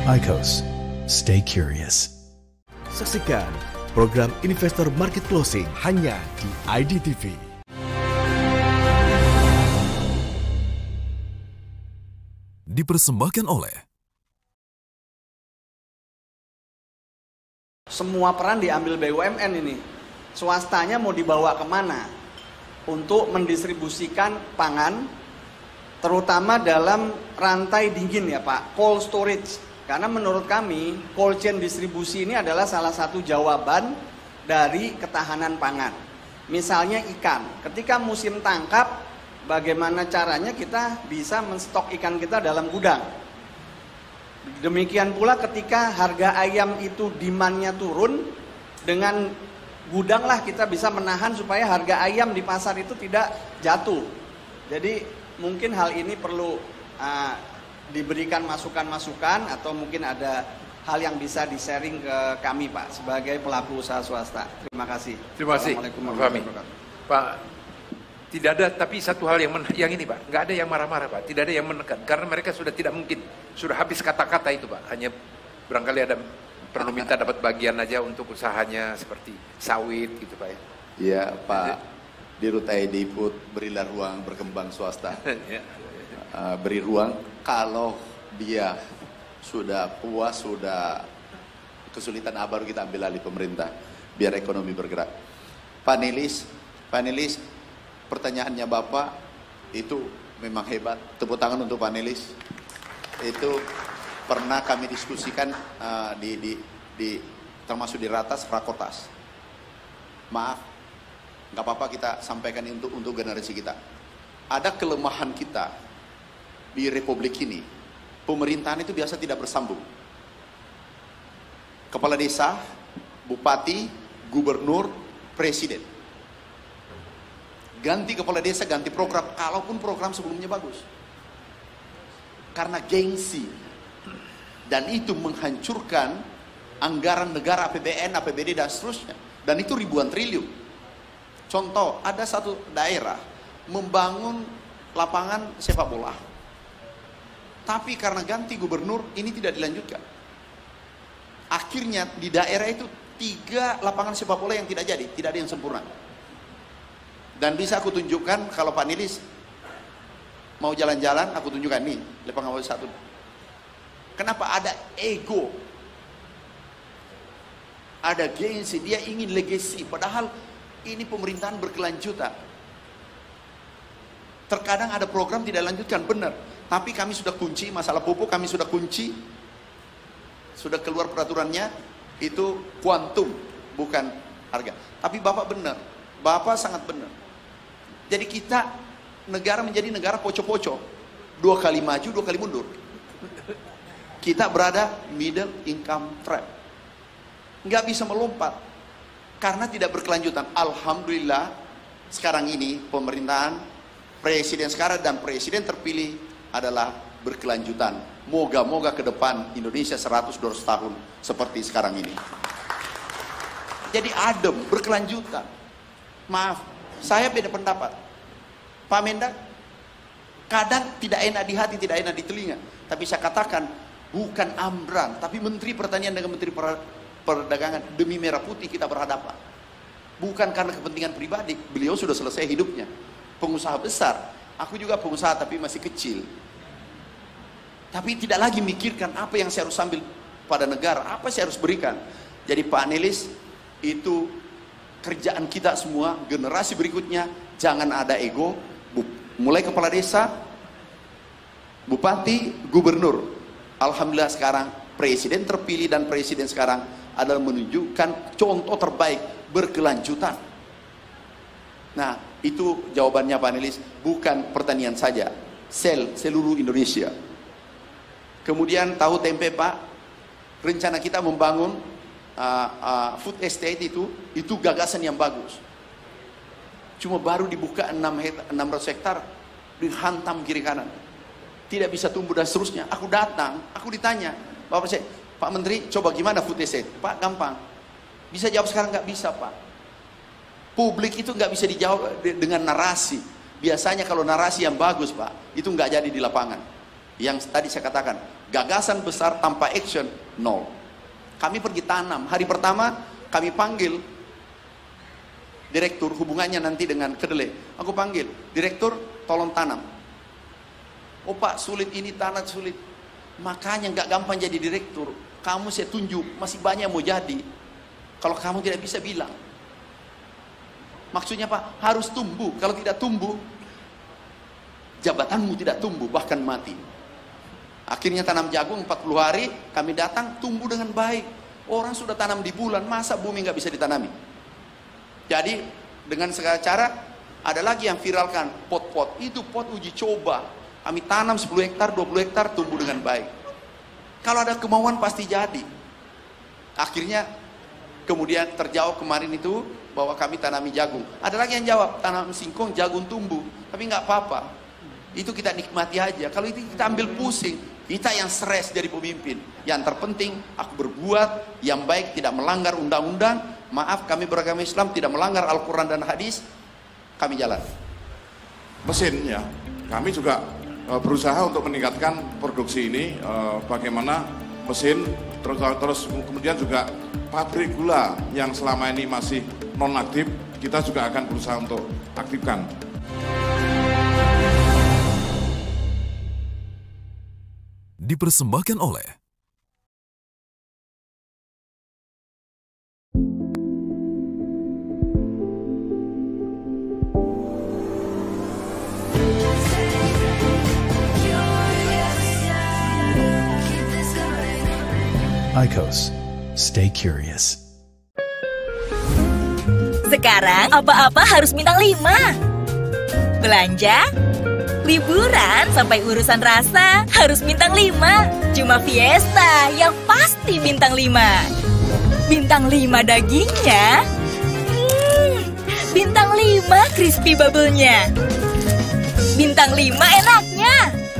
IQOS, stay curious. Saksikan program Investor Market Closing hanya di IDTV. Dipersembahkan oleh semua peran diambil BUMN ini. Swastanya mau dibawa kemana untuk mendistribusikan pangan, terutama dalam rantai dingin ya Pak, cold storage. Karena menurut kami, cold chain distribusi ini adalah salah satu jawaban dari ketahanan pangan. Misalnya ikan, ketika musim tangkap, bagaimana caranya kita bisa menstok ikan kita dalam gudang. Demikian pula ketika harga ayam itu demand-nya turun, dengan gudanglah kita bisa menahan supaya harga ayam di pasar itu tidak jatuh. Jadi mungkin hal ini perlu diberikan masukan-masukan atau mungkin ada hal yang bisa di-sharing ke kami Pak sebagai pelaku usaha swasta. Terima kasih. Terima kasih. Assalamualaikum warahmatullahi wabarakatuh. Pak, tidak ada, tapi satu hal yang ini Pak, nggak ada yang marah-marah Pak, tidak ada yang menekan, karena mereka sudah tidak mungkin, sudah habis kata-kata itu Pak, hanya barangkali ada perlu minta dapat bagian aja untuk usahanya seperti sawit gitu Pak ya. Iya Pak, Dirut ID Food, berilah ruang berkembang swasta. Beri ruang, kalau dia sudah puas, sudah kesulitan, baru kita ambil alih pemerintah, biar ekonomi bergerak. Panelis, pertanyaannya Bapak itu memang hebat, tepuk tangan untuk panelis. Itu pernah kami diskusikan termasuk di Rakortas. Maaf, nggak apa-apa kita sampaikan untuk generasi kita. Ada kelemahan kita di Republik ini, pemerintahan itu biasa tidak bersambung. Kepala desa, bupati, gubernur, presiden. Ganti kepala desa, ganti program, kalaupun program sebelumnya bagus. Karena gengsi. Dan itu menghancurkan anggaran negara, APBN, APBD, dan seterusnya. Dan itu ribuan triliun. Contoh, ada satu daerah membangun lapangan sepak bola. Tapi karena ganti gubernur, ini tidak dilanjutkan. Akhirnya di daerah itu 3 lapangan sepak bola yang tidak jadi, tidak ada yang sempurna. Dan bisa aku tunjukkan, kalau Pak Nilis mau jalan-jalan, aku tunjukkan nih, lapangan bola 1. Kenapa? Ada ego, ada gengsi, dia ingin legacy. Padahal Ini pemerintahan berkelanjutan. Terkadang ada program tidak lanjutkan, benar. Tapi kami sudah kunci, masalah pupuk kami sudah kunci. Sudah keluar peraturannya, itu kuantum, bukan harga. Tapi Bapak benar, Bapak sangat benar. Jadi kita, negara menjadi negara poco-poco. 2 kali maju, 2 kali mundur. Kita berada middle income trap. Nggak bisa melompat. Karena tidak berkelanjutan. Alhamdulillah, sekarang ini pemerintahan, presiden sekarang dan presiden terpilih adalah berkelanjutan. Moga-moga ke depan Indonesia 100-200 tahun seperti sekarang ini. Jadi adem, berkelanjutan. Maaf, saya beda pendapat. Pak Mendak, kadang tidak enak di hati, tidak enak di telinga. Tapi saya katakan, bukan Amran, tapi Menteri Pertanian dengan Menteri Perdagangan, demi merah putih kita berhadapan. Bukan karena kepentingan pribadi, beliau sudah selesai hidupnya. Pengusaha besar, aku juga pengusaha tapi masih kecil. Tapi tidak lagi mikirkan apa yang saya harus ambil pada negara, apa saya harus berikan. Jadi Pak Anelis, itu kerjaan kita semua, generasi berikutnya, jangan ada ego, mulai kepala desa, bupati, gubernur. Alhamdulillah sekarang presiden terpilih dan presiden sekarang adalah menunjukkan contoh terbaik berkelanjutan. Nah, itu jawabannya Pak Anelis, bukan pertanian saja, seluruh Indonesia. Kemudian tahu tempe Pak, rencana kita membangun food estate itu gagasan yang bagus. Cuma baru dibuka 600 hektar, dihantam kiri kanan. Tidak bisa tumbuh dan seterusnya. Aku datang, aku ditanya, Bapak saya, Pak Menteri, coba gimana food estate? Pak, gampang. Bisa jawab sekarang? Nggak bisa Pak. Publik itu nggak bisa dijawab dengan narasi. Biasanya kalau narasi yang bagus Pak, itu nggak jadi di lapangan. Yang tadi saya katakan, gagasan besar tanpa action, nol. Kami pergi tanam, hari pertama kami panggil direktur, hubungannya nanti dengan kedelai. Aku panggil, direktur tolong tanam. Oh Pak, sulit ini tanah sulit. Makanya nggak gampang jadi direktur. Kamu saya tunjuk, masih banyak mau jadi. Kalau kamu tidak bisa bilang. Maksudnya Pak, harus tumbuh. Kalau tidak tumbuh, jabatanmu tidak tumbuh, bahkan mati. Akhirnya tanam jagung 40 hari, kami datang, tumbuh dengan baik. Orang sudah tanam di bulan, masa bumi nggak bisa ditanami? Jadi, dengan segala cara, ada lagi yang viralkan, pot-pot. Itu pot uji coba. Kami tanam 10 hektar, 20 hektar, tumbuh dengan baik. Kalau ada kemauan, pasti jadi. Akhirnya, kemudian terjawab kemarin itu, bahwa kami tanami jagung. Ada lagi yang jawab, tanam singkong, jagung tumbuh. Tapi nggak apa-apa. Itu kita nikmati aja. Kalau itu kita ambil pusing, kita yang stres dari pemimpin. Yang terpenting, aku berbuat yang baik, tidak melanggar undang-undang. Maaf, kami beragama Islam, tidak melanggar Al-Quran dan hadis. Kami jalan. Mesin ya, kami juga berusaha untuk meningkatkan produksi ini. Bagaimana mesin, terus kemudian juga pabrik gula yang selama ini masih non-aktif, kita juga akan berusaha untuk aktifkan. Dipersembahkan oleh IQOS. Stay curious. Sekarang apa-apa harus bintang 5. Belanja, liburan sampai urusan rasa harus bintang 5. Cuma Fiesta yang pasti bintang 5. Bintang 5 dagingnya, bintang 5 crispy bubble-nya, bintang 5 enaknya.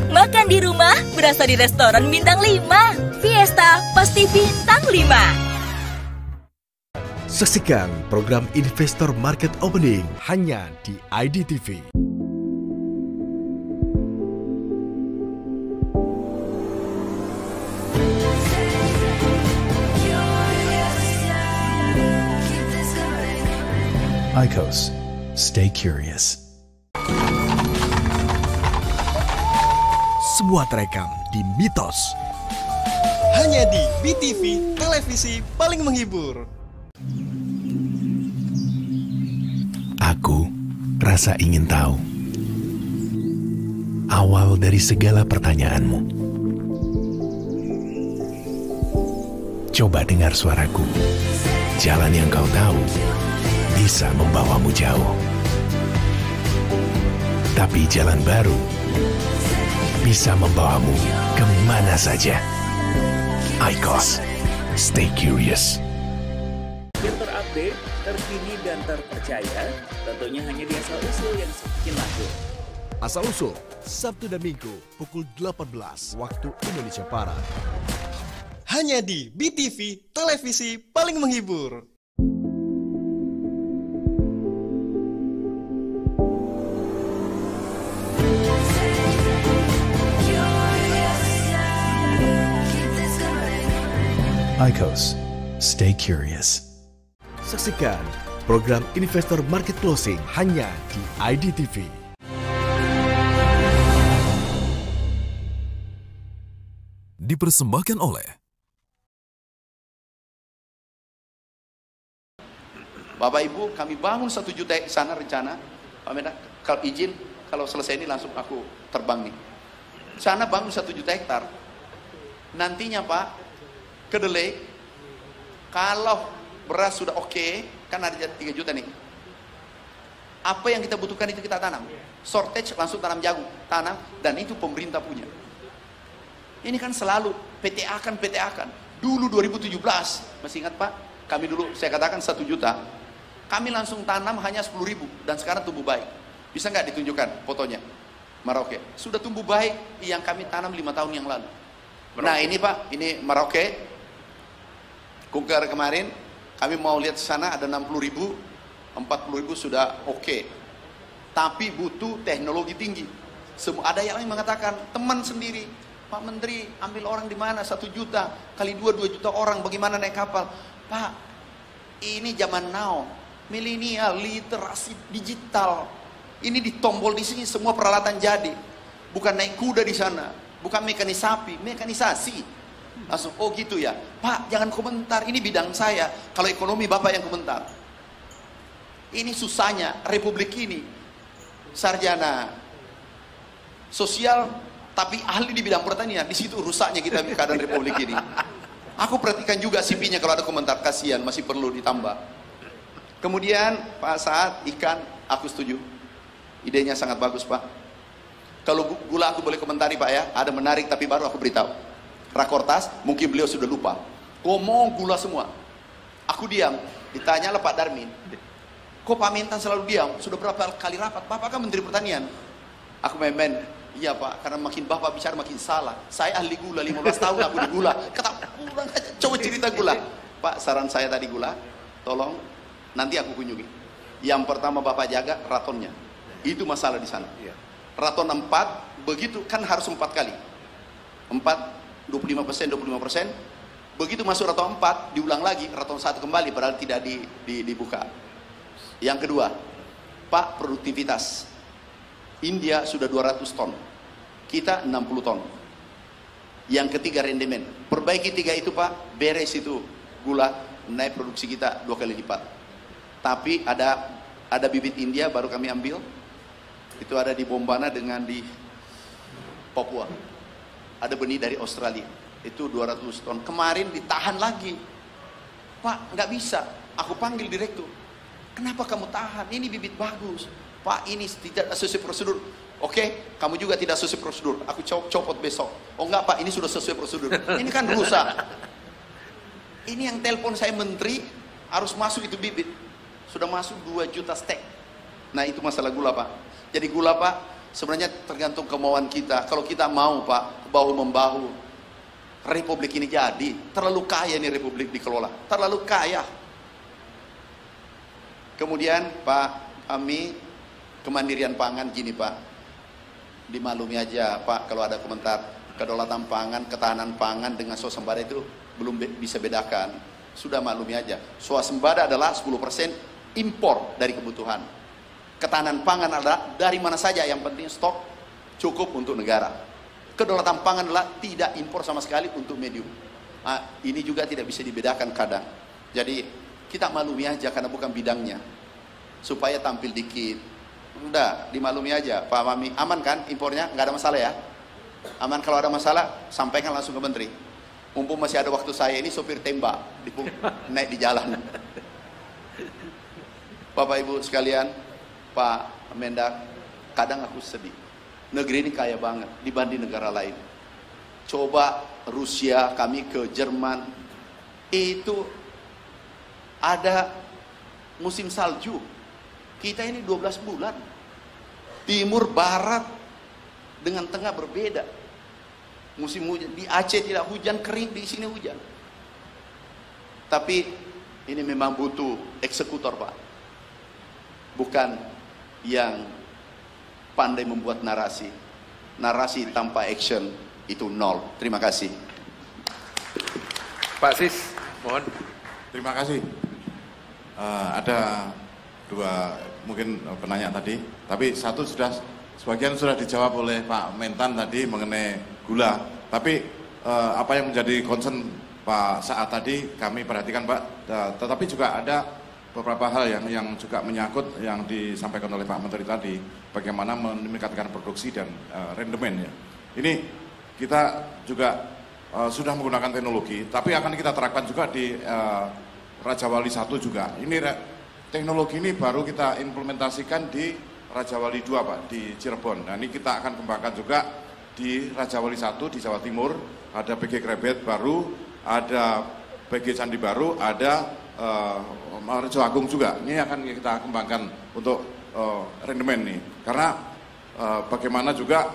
Makan di rumah berasa di restoran bintang 5. Fiesta pasti bintang 5. Saksikan program Investor Market Opening hanya di IDTV. IQOS. Stay curious. Semua terekam di Mitos. Hanya di BTV, televisi paling menghibur. rasa ingin tahu. Awal dari segala pertanyaanmu. Coba dengar suaraku. Jalan yang kau tahu bisa membawamu jauh. Tapi jalan baru bisa membawamu kemana saja. IQOS, stay curious. Yang terupdate, terkini dan terpercaya, tentunya hanya di Asal Usul yang semakin laku. Asal Usul, Sabtu dan Minggu, pukul 18 waktu Indonesia Barat. Hanya di BTV, televisi paling menghibur. IQOS, stay curious. Saksikan program Investor Market Closing hanya di IDTV. Dipersembahkan oleh Bapak Ibu, kami bangun 1 juta sana rencana. Pak Mendak, kalau izin, kalau selesai ini langsung aku terbang nih. Sana bangun 1 juta hektar. Nantinya Pak, kedelai, kalau beras sudah oke, kan ada 3 juta nih. Apa yang kita butuhkan itu kita tanam. Shortage langsung tanam jagung, tanam, dan itu pemerintah punya. Ini kan selalu PTA-kan. Dulu 2017, masih ingat Pak? Kami dulu, saya katakan 1 juta. Kami langsung tanam hanya 10.000 dan sekarang tumbuh baik. Bisa nggak ditunjukkan fotonya? Merauke. Sudah tumbuh baik yang kami tanam 5 tahun yang lalu. Nah ini Pak, ini Merauke. Kunker kemarin, kami mau lihat sana ada 60.000, 40.000 sudah oke. Tapi butuh teknologi tinggi. Semua ada yang mengatakan, teman sendiri, Pak Menteri, ambil orang di mana? 1 juta kali 2 juta orang, bagaimana naik kapal? Pak, ini zaman now, milenial, literasi digital. Ini ditombol di sini semua peralatan jadi. Bukan naik kuda di sana, bukan mekanisasi. Langsung, oh gitu ya. Pak, jangan komentar, ini bidang saya. Kalau ekonomi Bapak yang komentar. Ini susahnya Republik ini. Sarjana sosial, tapi ahli di bidang pertanian. Di situ rusaknya kita keadaan Republik ini. Aku perhatikan juga CV-nya kalau ada komentar, kasihan, masih perlu ditambah. Kemudian Pak Saad, ikan, aku setuju. Idenya sangat bagus Pak. Kalau gula aku boleh komentari Pak ya, ada menarik tapi baru aku beritahu. Rakortas, mungkin beliau sudah lupa. Ngomong gula semua. Aku diam, ditanyalah Pak Darmin. Kok Pak Mentan selalu diam? Sudah berapa kali rapat? Bapak kan Menteri Pertanian. Aku main-main. Iya Pak, karena makin Bapak bicara makin salah. Saya ahli gula, 15 tahun aku di gula. Kata, ulang aja, coba cerita gula. Pak, saran saya tadi gula, tolong nanti aku kunjungi. Yang pertama Bapak jaga ratonnya. Itu masalah di sana. Raton 4, begitu kan harus 4 kali. 4, 25%. Begitu masuk raton 4, diulang lagi, raton 1 kembali, padahal tidak dibuka. Yang kedua, Pak, produktivitas. India sudah 200 ton, kita 60 ton. Yang ketiga rendemen, perbaiki 3 itu Pak, beres itu gula, naik produksi kita 2 kali lipat. Tapi ada bibit India baru kami ambil, itu ada di Bombana dengan di Papua. Ada benih dari Australia, itu 200 ton. Kemarin ditahan lagi, Pak nggak bisa. Aku panggil direktur, kenapa kamu tahan? Ini bibit bagus. Pak, ini tidak sesuai prosedur. Oke, kamu juga tidak sesuai prosedur. Aku copot besok. Oh enggak Pak, ini sudah sesuai prosedur. Ini kan rusak. Ini yang telepon saya menteri, harus masuk itu bibit. Sudah masuk 2 juta stek. Nah itu masalah gula Pak. Jadi gula Pak, sebenarnya tergantung kemauan kita. Kalau kita mau Pak, bahu-membahu, Republik ini jadi. Terlalu kaya ini Republik dikelola. Terlalu kaya. Kemudian Pak, kami kemandirian pangan gini Pak, dimaklumi aja Pak kalau ada komentar kedaulatan pangan, ketahanan pangan dengan swasembada itu belum bisa bedakan. Sudah maklumi aja, swasembada adalah 10% impor dari kebutuhan. Ketahanan pangan adalah dari mana saja, yang penting stok cukup untuk negara. Kedaulatan pangan adalah tidak impor sama sekali untuk medium. Nah, ini juga tidak bisa dibedakan kadang. Jadi kita maklumi aja karena bukan bidangnya, supaya tampil dikit. Udah, dimaklumi aja, Pak Mami. Aman kan impornya? Nggak ada masalah ya? Aman, kalau ada masalah, sampaikan langsung ke Menteri. Mumpung masih ada waktu saya, ini sopir tembak, naik di jalan. Bapak Ibu sekalian, Pak Mendak, kadang aku sedih. Negeri ini kaya banget dibanding negara lain. Coba Rusia, kami ke Jerman, itu ada musim salju. Kita ini 12 bulan. Timur, barat, dengan tengah berbeda. Musim hujan, di Aceh tidak hujan, kering, di sini hujan. Tapi ini memang butuh eksekutor, Pak. Bukan yang pandai membuat narasi. Narasi tanpa action itu nol. Terima kasih. Pak Sis, mohon. Terima kasih. Ada dua mungkin penanya tadi, tapi satu sebagian sudah dijawab oleh Pak Mentan tadi mengenai gula. Tapi apa yang menjadi concern Pak Saat tadi kami perhatikan, Pak. Tetapi juga ada beberapa hal yang juga menyangkut yang disampaikan oleh Pak Menteri tadi, bagaimana meningkatkan produksi dan rendemen ya. Ini kita juga sudah menggunakan teknologi, tapi akan kita terapkan juga di Raja Wali 1 juga. Ini teknologi ini baru kita implementasikan di Raja Wali 2, Pak, di Cirebon. Nah, ini kita akan kembangkan juga di Raja Wali 1 di Jawa Timur. Ada PG Krebet baru, ada PG Candi Baru, ada Rejo Agung juga. Ini akan kita kembangkan untuk rendemen nih. Karena bagaimana juga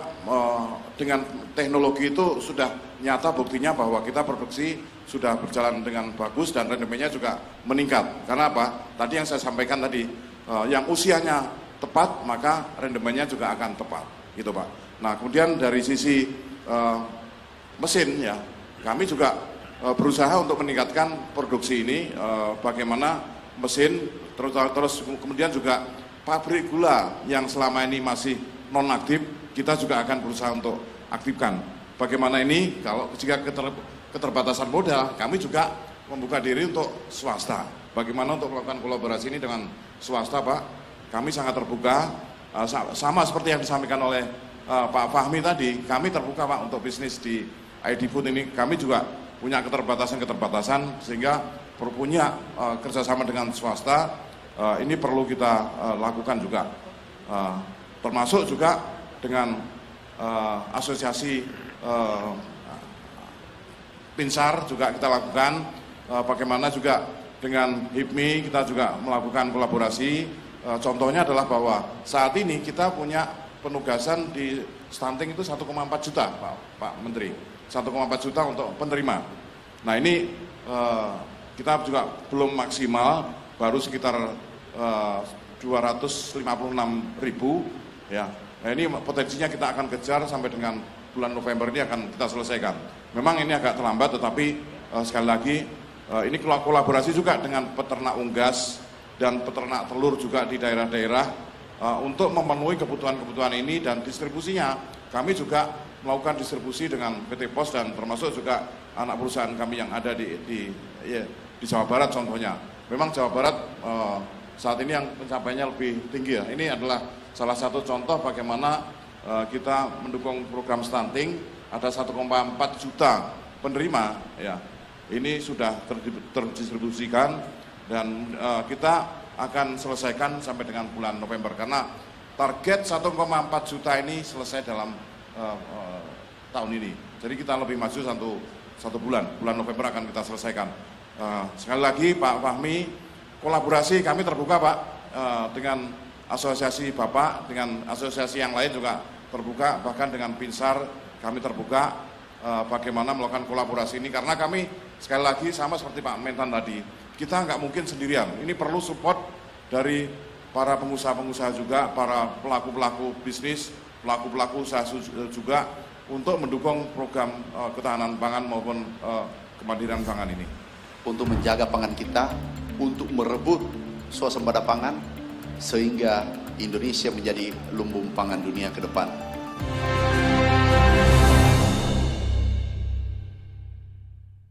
dengan teknologi itu sudah nyata buktinya bahwa kita produksi sudah berjalan dengan bagus dan rendemennya juga meningkat. Karena apa? Tadi yang saya sampaikan tadi, yang usianya tepat maka rendemennya juga akan tepat, gitu Pak. Nah, kemudian dari sisi mesin ya, kami juga berusaha untuk meningkatkan produksi ini, bagaimana mesin terus kemudian juga pabrik gula yang selama ini masih non aktif, kita juga akan berusaha untuk aktifkan. Bagaimana ini kalau jika keterbatasan modal, kami juga membuka diri untuk swasta. Bagaimana untuk melakukan kolaborasi ini dengan swasta, Pak? Kami sangat terbuka, sama seperti yang disampaikan oleh Pak Fahmi tadi, kami terbuka, Pak, untuk bisnis di ID Food ini. Kami juga punya keterbatasan sehingga perlu punya kerjasama dengan swasta. Ini perlu kita lakukan juga, termasuk juga dengan asosiasi Pinsar juga kita lakukan. Bagaimana juga dengan HIPMI kita juga melakukan kolaborasi. Contohnya adalah bahwa saat ini kita punya penugasan di stunting itu 1,4 juta, Pak Menteri. 1,4 juta untuk penerima. Nah, ini kita juga belum maksimal, baru sekitar 256.000 ya. Nah, ini potensinya kita akan kejar sampai dengan bulan November ini akan kita selesaikan. Memang ini agak terlambat, tetapi sekali lagi ini kolaborasi juga dengan peternak unggas dan peternak telur juga di daerah-daerah untuk memenuhi kebutuhan-kebutuhan ini, dan distribusinya kami juga melakukan distribusi dengan PT Pos dan termasuk juga anak perusahaan kami yang ada di Jawa Barat contohnya. Memang Jawa Barat saat ini yang pencapaiannya lebih tinggi ya. Ini adalah salah satu contoh bagaimana kita mendukung program stunting, ada 1,4 juta penerima ya. Ini sudah terdistribusikan dan kita akan selesaikan sampai dengan bulan November, karena target 1,4 juta ini selesai dalam tahun ini. Jadi kita lebih maju satu bulan November akan kita selesaikan. Sekali lagi Pak Fahmi, kolaborasi kami terbuka, Pak, dengan asosiasi Bapak, dengan asosiasi yang lain juga terbuka, bahkan dengan Pinsar kami terbuka bagaimana melakukan kolaborasi ini, karena kami sekali lagi sama seperti Pak Mentan tadi, kita nggak mungkin sendirian. Ini perlu support dari para pengusaha-pengusaha juga, para pelaku-pelaku bisnis, pelaku-pelaku usaha juga untuk mendukung program ketahanan pangan maupun kemandirian pangan ini. Untuk menjaga pangan kita, untuk merebut swasembada pangan, sehingga Indonesia menjadi lumbung pangan dunia ke depan.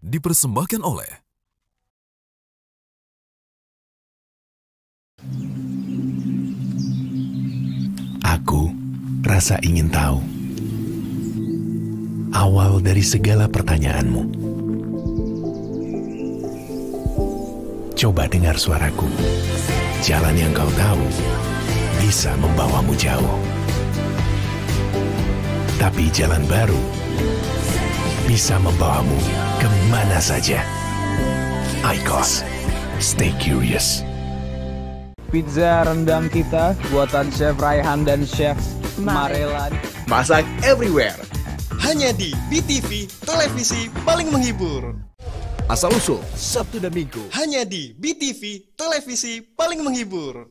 Dipersembahkan oleh rasa ingin tahu. Awal dari segala pertanyaanmu. Coba dengar suaraku. Jalan yang kau tahu bisa membawamu jauh. Tapi jalan baru bisa membawamu kemana saja. IQOS, stay curious. Pizza rendang kita buatan Chef Raihan dan Chef Marelan. Masak everywhere. Hanya di BTV, televisi paling menghibur. Asal-usul Sabtu dan Minggu. Hanya di BTV, televisi paling menghibur.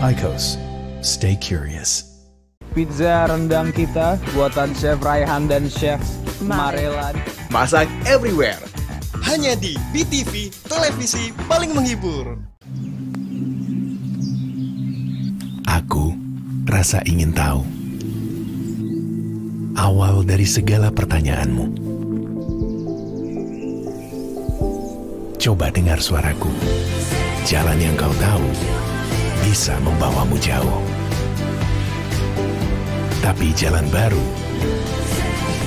IQOS, stay curious. Pizza rendang kita buatan Chef Raihan dan Chef Marelan. Masak everywhere. Hanya di BTV, televisi paling menghibur. Aku rasa ingin tahu. Awal dari segala pertanyaanmu. Coba dengar suaraku. Jalan yang kau tahu bisa membawamu jauh. Tapi jalan baru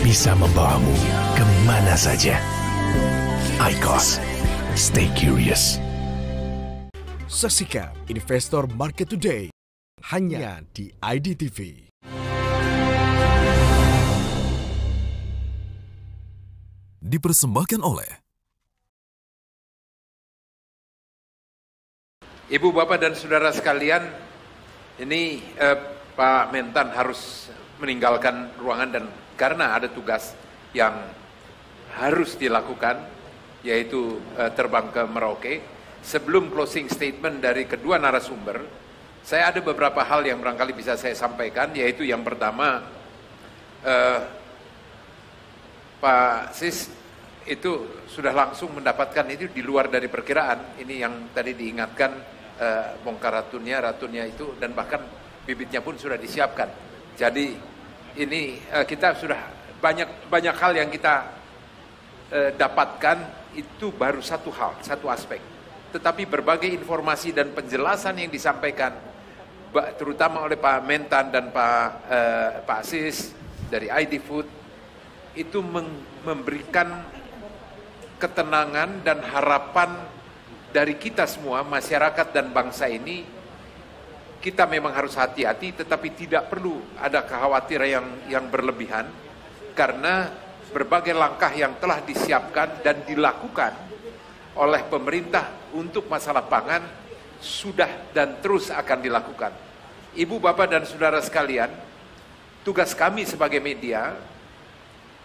bisa membawamu kemana saja. IQOS, stay curious. Saksikan Investor Market Today hanya di IDTV. Dipersembahkan oleh Ibu, Bapak, dan Saudara sekalian, ini Pak Mentan harus meninggalkan ruangan dan karena ada tugas yang harus dilakukan, yaitu terbang ke Merauke. Sebelum closing statement dari kedua narasumber, saya ada beberapa hal yang barangkali bisa saya sampaikan, yaitu yang pertama, Pak Sis itu sudah langsung mendapatkan itu di luar dari perkiraan. Ini yang tadi diingatkan, bongkar ratunnya itu, dan bahkan bibitnya pun sudah disiapkan. Jadi ini kita sudah banyak hal yang kita dapatkan, itu baru satu hal, satu aspek. Tetapi berbagai informasi dan penjelasan yang disampaikan, terutama oleh Pak Mentan dan Pak Sis dari ID Food, itu memberikan ketenangan dan harapan dari kita semua, masyarakat dan bangsa ini. Kita memang harus hati-hati, tetapi tidak perlu ada kekhawatiran yang berlebihan, karena berbagai langkah yang telah disiapkan dan dilakukan oleh pemerintah untuk masalah pangan sudah dan terus akan dilakukan. Ibu, Bapak, dan Saudara sekalian, tugas kami sebagai media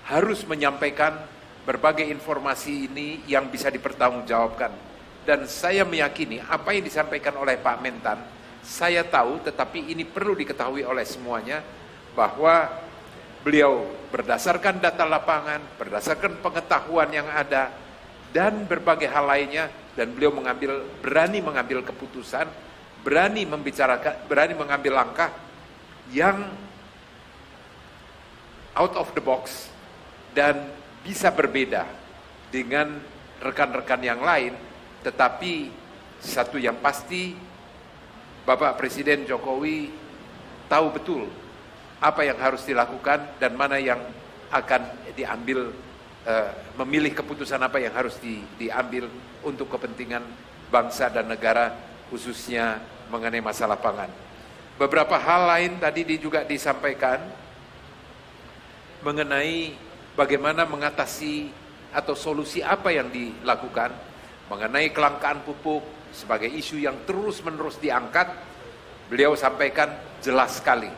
harus menyampaikan berbagai informasi ini yang bisa dipertanggungjawabkan. Dan saya meyakini apa yang disampaikan oleh Pak Mentan, saya tahu, tetapi ini perlu diketahui oleh semuanya, bahwa beliau berdasarkan data lapangan, berdasarkan pengetahuan yang ada, dan berbagai hal lainnya, dan beliau berani mengambil keputusan, berani membicarakan, berani mengambil langkah yang out of the box, dan bisa berbeda dengan rekan-rekan yang lain. Tetapi satu yang pasti, Bapak Presiden Jokowi tahu betul apa yang harus dilakukan dan mana yang akan diambil, memilih keputusan apa yang harus diambil untuk kepentingan bangsa dan negara, khususnya mengenai masalah pangan. Beberapa hal lain tadi juga disampaikan mengenai bagaimana mengatasi atau solusi apa yang dilakukan mengenai kelangkaan pupuk sebagai isu yang terus-menerus diangkat. Beliau sampaikan jelas sekali,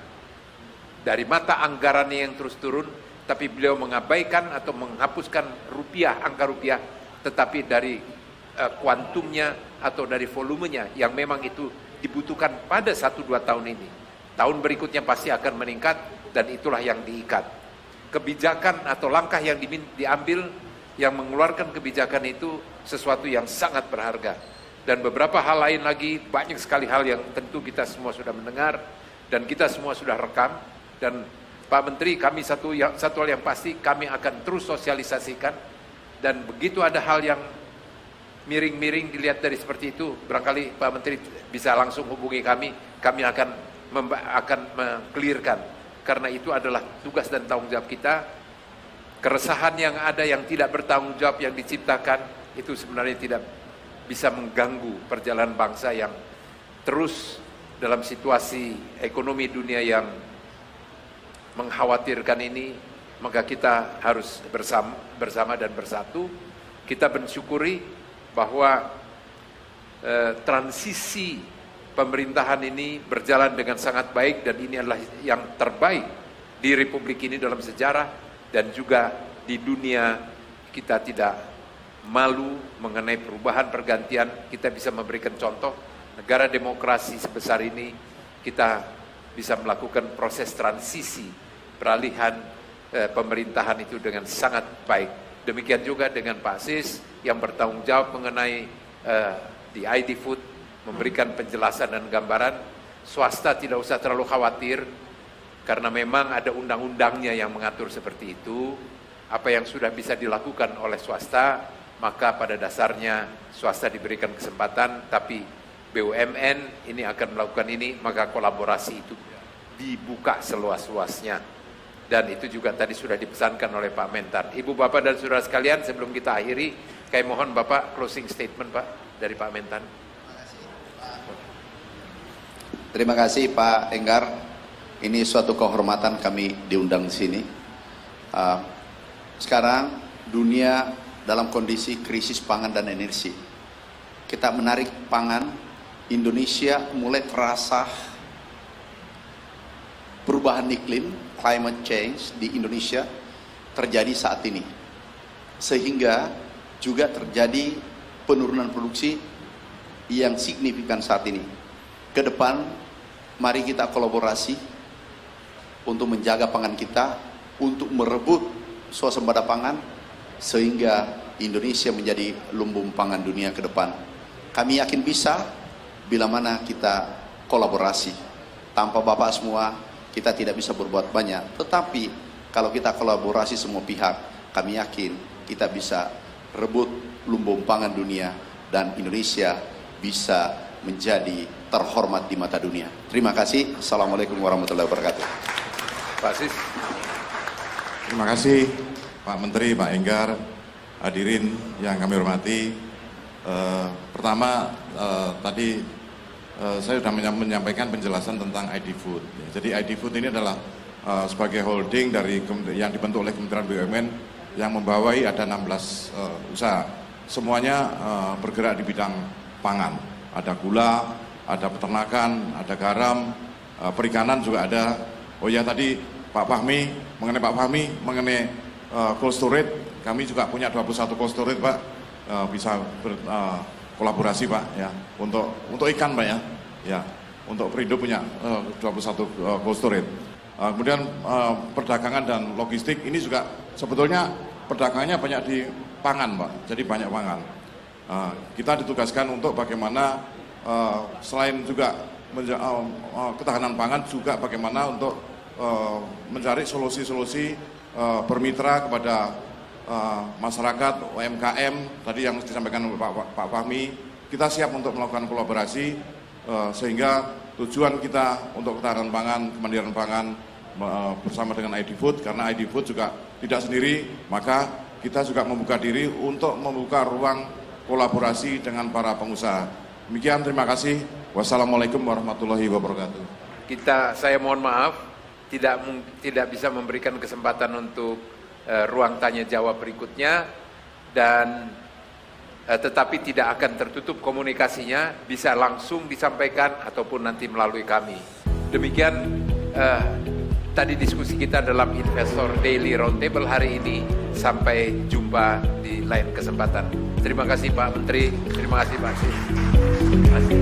dari mata anggarannya yang terus turun, tapi beliau mengabaikan atau menghapuskan angka rupiah, tetapi dari kuantumnya atau dari volumenya yang memang itu dibutuhkan pada 1-2 tahun ini. Tahun berikutnya pasti akan meningkat, dan itulah yang diikat. Kebijakan atau langkah yang diambil, yang mengeluarkan kebijakan itu sesuatu yang sangat berharga. Dan beberapa hal lain lagi, banyak sekali hal yang tentu kita semua sudah mendengar dan kita semua sudah rekam, dan Pak Menteri, kami satu hal yang pasti, kami akan terus sosialisasikan, dan begitu ada hal yang miring-miring dilihat dari seperti itu, barangkali Pak Menteri bisa langsung hubungi kami akan meng-clearkan, karena itu adalah tugas dan tanggung jawab kita. Keresahan yang ada yang tidak bertanggung jawab yang diciptakan, itu sebenarnya tidak bisa mengganggu perjalanan bangsa yang terus dalam situasi ekonomi dunia yang mengkhawatirkan ini. Maka kita harus bersama dan bersatu. Kita mensyukuri bahwa transisi pemerintahan ini berjalan dengan sangat baik, dan ini adalah yang terbaik di Republik ini dalam sejarah, dan juga di dunia. Kita tidak malu mengenai perubahan pergantian. Kita bisa memberikan contoh, negara demokrasi sebesar ini kita bisa melakukan proses transisi peralihan pemerintahan itu dengan sangat baik. Demikian juga dengan Pak Sis yang bertanggung jawab mengenai di ID Food, memberikan penjelasan dan gambaran. Swasta tidak usah terlalu khawatir, karena memang ada undang-undangnya yang mengatur seperti itu. Apa yang sudah bisa dilakukan oleh swasta, maka pada dasarnya swasta diberikan kesempatan, tapi BUMN ini akan melakukan ini, maka kolaborasi itu dibuka seluas-luasnya. Dan itu juga tadi sudah dipesankan oleh Pak Mentan. Ibu, Bapak, dan saudara sekalian, sebelum kita akhiri, kami mohon Bapak closing statement, Pak, dari Pak Mentan. Terima kasih Pak Enggar. Ini suatu kehormatan kami diundang di sini. Sekarang dunia dalam kondisi krisis pangan dan energi. Kita menarik pangan, Indonesia mulai terasa perubahan iklim, climate change di Indonesia terjadi saat ini. Sehingga juga terjadi penurunan produksi yang signifikan saat ini. Ke depan, mari kita kolaborasi untuk menjaga pangan kita, untuk merebut swasembada pangan, sehingga Indonesia menjadi lumbung pangan dunia ke depan. Kami yakin bisa, bila mana kita kolaborasi. Tanpa Bapak semua, kita tidak bisa berbuat banyak. Tetapi, kalau kita kolaborasi semua pihak, kami yakin kita bisa rebut lumbung pangan dunia, dan Indonesia bisa menjadi terhormat di mata dunia. Terima kasih. Assalamualaikum warahmatullahi wabarakatuh. Pak Sis. Terima kasih Pak Menteri, Pak Enggar, hadirin yang kami hormati. Pertama, tadi saya sudah menyampaikan penjelasan tentang ID Food. Jadi ID Food ini adalah sebagai holding dari yang dibentuk oleh Kementerian BUMN yang membawai ada 16 usaha. Semuanya bergerak di bidang pangan. Ada gula, ada peternakan, ada garam, perikanan juga ada. Oh ya, tadi Pak Fahmi, mengenai cold storage, kami juga punya 21 cold storage, Pak. Bisa berkolaborasi, Pak, ya, untuk ikan, Pak, ya. Ya, untuk Perindo punya 21 cold storage. Kemudian perdagangan dan logistik ini juga sebetulnya perdagangannya banyak di pangan, Pak. Jadi banyak pangan. Kita ditugaskan untuk bagaimana selain juga ketahanan pangan, juga bagaimana untuk mencari solusi-solusi bermitra kepada masyarakat, UMKM, tadi yang disampaikan oleh Pak Fahmi. Kita siap untuk melakukan kolaborasi sehingga tujuan kita untuk ketahanan pangan, kemandirian pangan bersama dengan ID Food, karena ID Food juga tidak sendiri, maka kita juga membuka diri untuk membuka ruang kolaborasi dengan para pengusaha. Demikian, terima kasih. Wassalamualaikum warahmatullahi wabarakatuh. Saya mohon maaf, tidak bisa memberikan kesempatan untuk ruang tanya jawab berikutnya, dan tetapi tidak akan tertutup komunikasinya, bisa langsung disampaikan ataupun nanti melalui kami. Demikian tadi diskusi kita dalam Investor Daily Roundtable hari ini. Sampai jumpa di lain kesempatan. Terima kasih Pak Menteri, terima kasih Pak Sis. Terima kasih.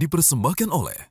dipersembahkan oleh